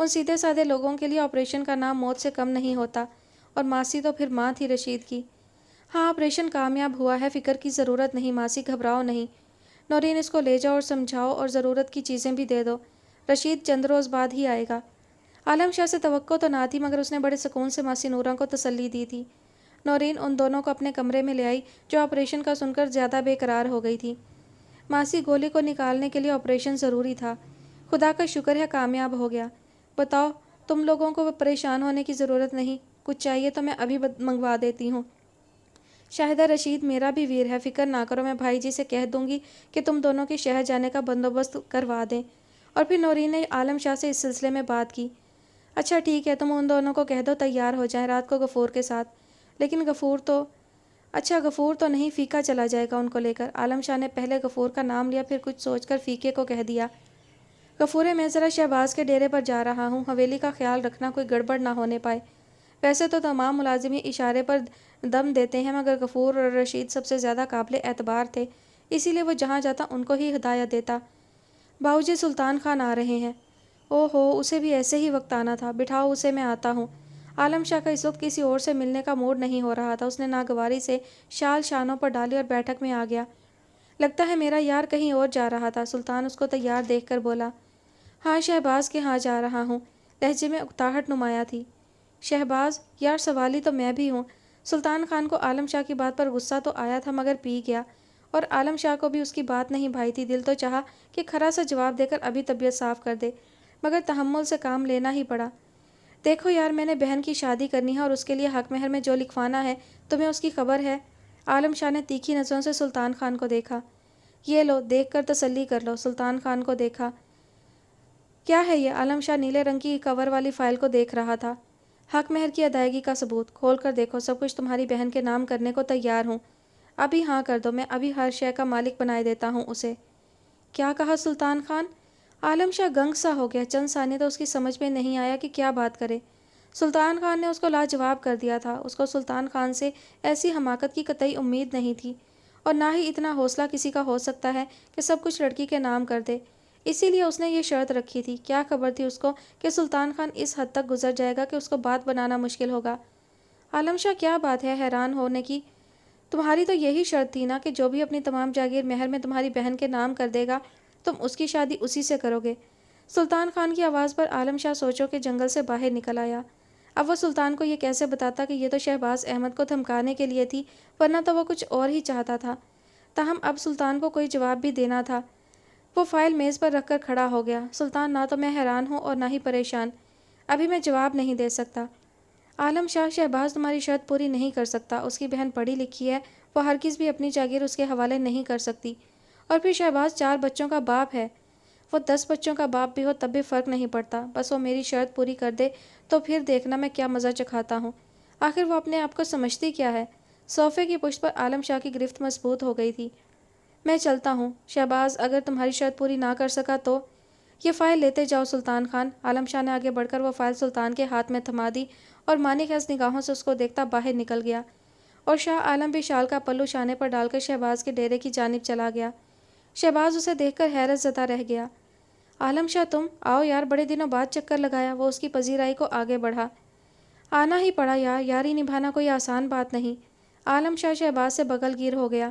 [SPEAKER 1] ان سیدھے سادے لوگوں کے لیے آپریشن کا نام موت سے کم نہیں ہوتا، اور ماسی تو پھر ماں تھی رشید کی۔ ہاں آپریشن کامیاب ہوا ہے، فکر کی ضرورت نہیں ماسی، گھبراؤ نہیں۔ نورین اس کو لے جاؤ اور سمجھاؤ اور ضرورت کی چیزیں بھی دے دو، رشید چند روز بعد ہی آئے گا۔ عالم شاہ سے توقع تو نہ تھی مگر اس نے بڑے سکون سے ماسی نورہ کو تسلی دی تھی۔ نورین ان دونوں کو اپنے کمرے میں لے آئی جو آپریشن کا سن کر زیادہ بے قرار ہو گئی تھی۔ ماسی گولی کو نکالنے کے لیے آپریشن ضروری تھا، خدا کا شکر ہے کامیاب ہو گیا۔ بتاؤ تم لوگوں کو پریشان ہونے کی ضرورت نہیں، کچھ چاہیے تو میں ابھی منگوا دیتی ہوں۔ شاہدہ رشید میرا بھی ویر ہے، فکر نہ کرو، میں بھائی جی سے کہہ دوں گی کہ تم دونوں کے شہر جانے کا بندوبست کروا دیں۔ اور پھر نورین نے عالم شاہ سے اس سلسلے میں بات کی۔ اچھا ٹھیک ہے، تم ان دونوں کو کہہ دو تیار ہو جائیں رات کو غفور کے ساتھ۔ لیکن غفور تو نہیں، فیقہ چلا جائے گا ان کو لے کر۔ عالم شاہ نے پہلے غفور کا نام لیا، پھر کچھ سوچ کر فیقے کو کہہ دیا۔ غفور میں ذرا شہباز کے ڈیرے پر جا رہا ہوں، حویلی کا خیال رکھنا کوئی گڑبڑ نہ ہونے پائے۔ ویسے تو تمام ملازمین اشارے پر دم دیتے ہیں مگر غفور اور رشید سب سے زیادہ قابل اعتبار تھے، اسی لیے وہ جہاں جاتا ان کو ہی ہدایت دیتا۔ باؤجی سلطان خان آ رہے ہیں۔ او ہو، اسے بھی ایسے ہی وقت آنا تھا، بٹھاؤ اسے، میں آتا ہوں۔ عالم شاہ کا اس وقت کسی اور سے ملنے کا موڈ نہیں ہو رہا تھا، اس نے ناگواری سے شال شانوں پر ڈالی اور بیٹھک میں آ گیا۔ لگتا ہے میرا یار کہیں اور جا رہا تھا، سلطان اس کو تیار دیکھ کر بولا۔ ہاں شہباز کے ہاں جا رہا ہوں، لہجے میں اکتاہٹ نمایاں تھی۔ شہباز، یار سوالی تو میں بھی ہوں۔ سلطان خان کو عالم شاہ کی بات پر غصہ تو آیا تھا مگر پی گیا، اور عالم شاہ کو بھی اس کی بات نہیں بھائی تھی، دل تو چاہا کہ کھرا سا جواب دے کر ابھی طبیعت صاف کر دے، مگر تحمل سے کام لینا ہی پڑا۔ دیکھو یار، میں نے بہن کی شادی کرنی ہے اور اس کے لیے حق مہر میں جو لکھوانا ہے تمہیں اس کی خبر ہے؟ عالم شاہ نے تیکھی نظروں سے سلطان خان کو دیکھا۔ یہ لو، دیکھ کر تسلی کر لو۔ سلطان خان کو دیکھا۔ کیا ہے یہ؟ عالم شاہ نیلے رنگ کی کور والی فائل کو دیکھ رہا تھا۔ حق مہر کی ادائیگی کا ثبوت، کھول کر دیکھو، سب کچھ تمہاری بہن کے نام کرنے کو تیار ہوں۔ ابھی ہاں کر دو، میں ابھی ہر شے کا مالک بنائے دیتا ہوں اسے۔ کیا کہا سلطان خان؟ عالم شاہ گنگ سا ہو گیا، چند ثانیے تو اس کی سمجھ میں نہیں آیا کہ کیا بات کرے۔ سلطان خان نے اس کو لاجواب کر دیا تھا، اس کو سلطان خان سے ایسی حماقت کی قطعی امید نہیں تھی، اور نہ ہی اتنا حوصلہ کسی کا ہو سکتا ہے کہ سب کچھ لڑکی کے نام کر دے، اسی لیے اس نے یہ شرط رکھی تھی۔ کیا خبر تھی اس کو کہ سلطان خان اس حد تک گزر جائے گا کہ اس کو بات بنانا مشکل ہوگا۔ عالم شاہ کیا بات ہے حیران ہونے کی؟ تمہاری تو یہی شرط تھی نا کہ جو بھی اپنی تمام جاگیر مہر میں تمہاری بہن کے نام کر دے گا تم اس کی شادی اسی سے کرو گے۔ سلطان خان کی آواز پر عالم شاہ سوچو کہ جنگل سے باہر نکل آیا۔ اب وہ سلطان کو یہ کیسے بتاتا کہ یہ تو شہباز احمد کو دھمکانے کے لیے تھی، ورنہ تو وہ کچھ اور ہی چاہتا تھا۔ تاہم اب سلطان کو کوئی جواب بھی دینا تھا۔ وہ فائل میز پر رکھ کر کھڑا ہو گیا۔ سلطان، نہ تو میں حیران ہوں اور نہ ہی پریشان، ابھی میں جواب نہیں دے سکتا۔ عالم شاہ، شہباز تمہاری شرط پوری نہیں کر سکتا، اس کی بہن پڑھی لکھی ہے، وہ ہرگز بھی اپنی جاگیر اس کے حوالے نہیں کر سکتی، اور پھر شہباز 4 بچوں کا باپ ہے، وہ 10 بچوں کا باپ بھی ہو تب بھی فرق نہیں پڑتا، بس وہ میری شرط پوری کر دے تو پھر دیکھنا میں کیا مزہ چکھاتا ہوں۔ آخر وہ اپنے آپ کو سمجھتی کیا ہے؟ صوفے کی پشت پر عالم شاہ کی گرفت مضبوط ہو گئی تھی۔ میں چلتا ہوں شہباز، اگر تمہاری شرط پوری نہ کر سکا تو یہ فائل لیتے جاؤ سلطان خان۔ عالم شاہ نے آگے بڑھ کر وہ فائل سلطان کے ہاتھ میں تھما دی اور مانی خیز نگاہوں سے اس کو دیکھتا باہر نکل گیا، اور شاہ عالم بھی شال کا پلو شانے پر ڈال کر شہباز کے ڈیرے کی جانب چلا گیا۔ شہباز اسے دیکھ کر حیرت زدہ رہ گیا۔ عالم شاہ، تم آؤ یار، بڑے دنوں بعد چکر لگایا۔ وہ اس کی پذیرائی کو آگے بڑھا۔ آنا ہی پڑا یار، یاری نبھانا کوئی آسان بات نہیں۔ عالم شاہ شہباز سے بغل گیر ہو گیا۔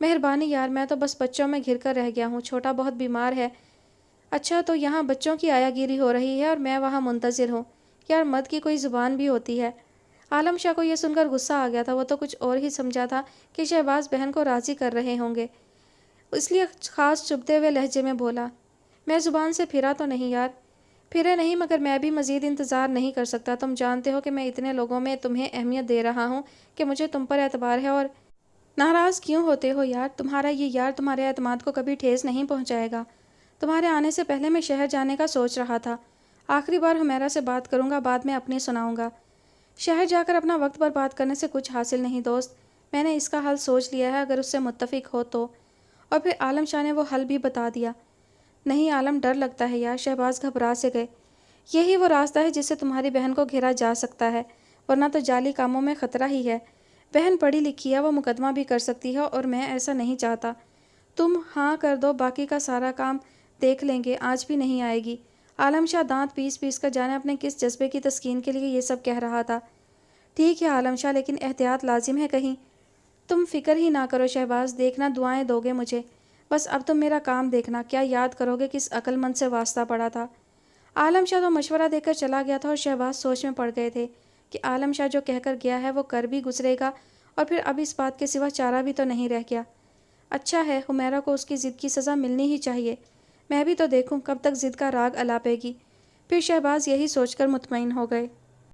[SPEAKER 1] مہربانی یار، میں تو بس بچوں میں گھر کر رہ گیا ہوں، چھوٹا بہت بیمار ہے۔ اچھا، تو یہاں بچوں کی آیا گیری ہو رہی ہے اور میں وہاں منتظر ہوں؟ یار مرد کی کوئی زبان بھی ہوتی ہے۔ عالم شاہ کو یہ سن کر غصہ آ گیا تھا، وہ تو کچھ اور ہی سمجھا تھا کہ شہباز بہن کو راضی کر رہے ہوں گے، اس لیے خاص چبھتے ہوئے لہجے میں بولا، میں زبان سے پھرا تو نہیں یار؟ پھرے نہیں، مگر میں بھی مزید انتظار نہیں کر سکتا، تم جانتے ہو کہ میں اتنے لوگوں میں تمہیں اہمیت دے رہا ہوں کہ مجھے تم پر اعتبار ہے، اور ناراض کیوں ہوتے ہو یار؟ تمہارا یہ یار تمہارے اعتماد کو کبھی ٹھیس نہیں پہنچائے گا۔ تمہارے آنے سے پہلے میں شہر جانے کا سوچ رہا تھا، آخری بار حمیرہ سے بات کروں گا، بعد میں اپنی سناؤں گا۔ شہر جا کر اپنا وقت برباد کرنے سے کچھ حاصل نہیں دوست، میں نے اس کا حل سوچ لیا ہے، اگر اس سے متفق ہو تو۔ اور پھر عالم شاہ نے وہ حل بھی بتا دیا۔ نہیں عالم، ڈر لگتا ہے یار، شہباز گھبرا سے گئے۔ یہی وہ راستہ ہے جس سے تمہاری بہن کو گھیرا جا سکتا ہے، ورنہ تو جعلی کاموں میں خطرہ ہی ہے۔ بہن پڑھی لکھی ہے، وہ مقدمہ بھی کر سکتی ہے، اور میں ایسا نہیں چاہتا۔ تم ہاں کر دو، باقی کا سارا کام دیکھ لیں گے، آج بھی نہیں آئے گی۔ عالم شاہ دانت پیس پیس کر جانے اپنے کس جذبے کی تسکین کے لیے یہ سب کہہ رہا تھا۔ ٹھیک ہے عالم شاہ، لیکن احتیاط لازم ہے کہیں۔ تم فکر ہی نہ کرو شہباز، دیکھنا دعائیں دو گے مجھے، بس اب تم میرا کام دیکھنا، کیا یاد کرو گے کس عقل مند سے واسطہ پڑا تھا۔ عالم شاہ تو مشورہ دے کر چلا گیا تھا اور شہباز سوچ میں پڑ گئے تھے کہ عالم شاہ جو کہہ کر گیا ہے وہ کر بھی گزرے گا، اور پھر اب اس بات کے سوا چارہ بھی تو نہیں رہ گیا۔ اچھا ہے، حمیرہ کو اس کی ضد کی سزا ملنی ہی چاہیے، میں بھی تو دیکھوں کب تک ضد کا راگ الاپے گی۔ پھر شہباز یہی سوچ کر مطمئن ہو گئے۔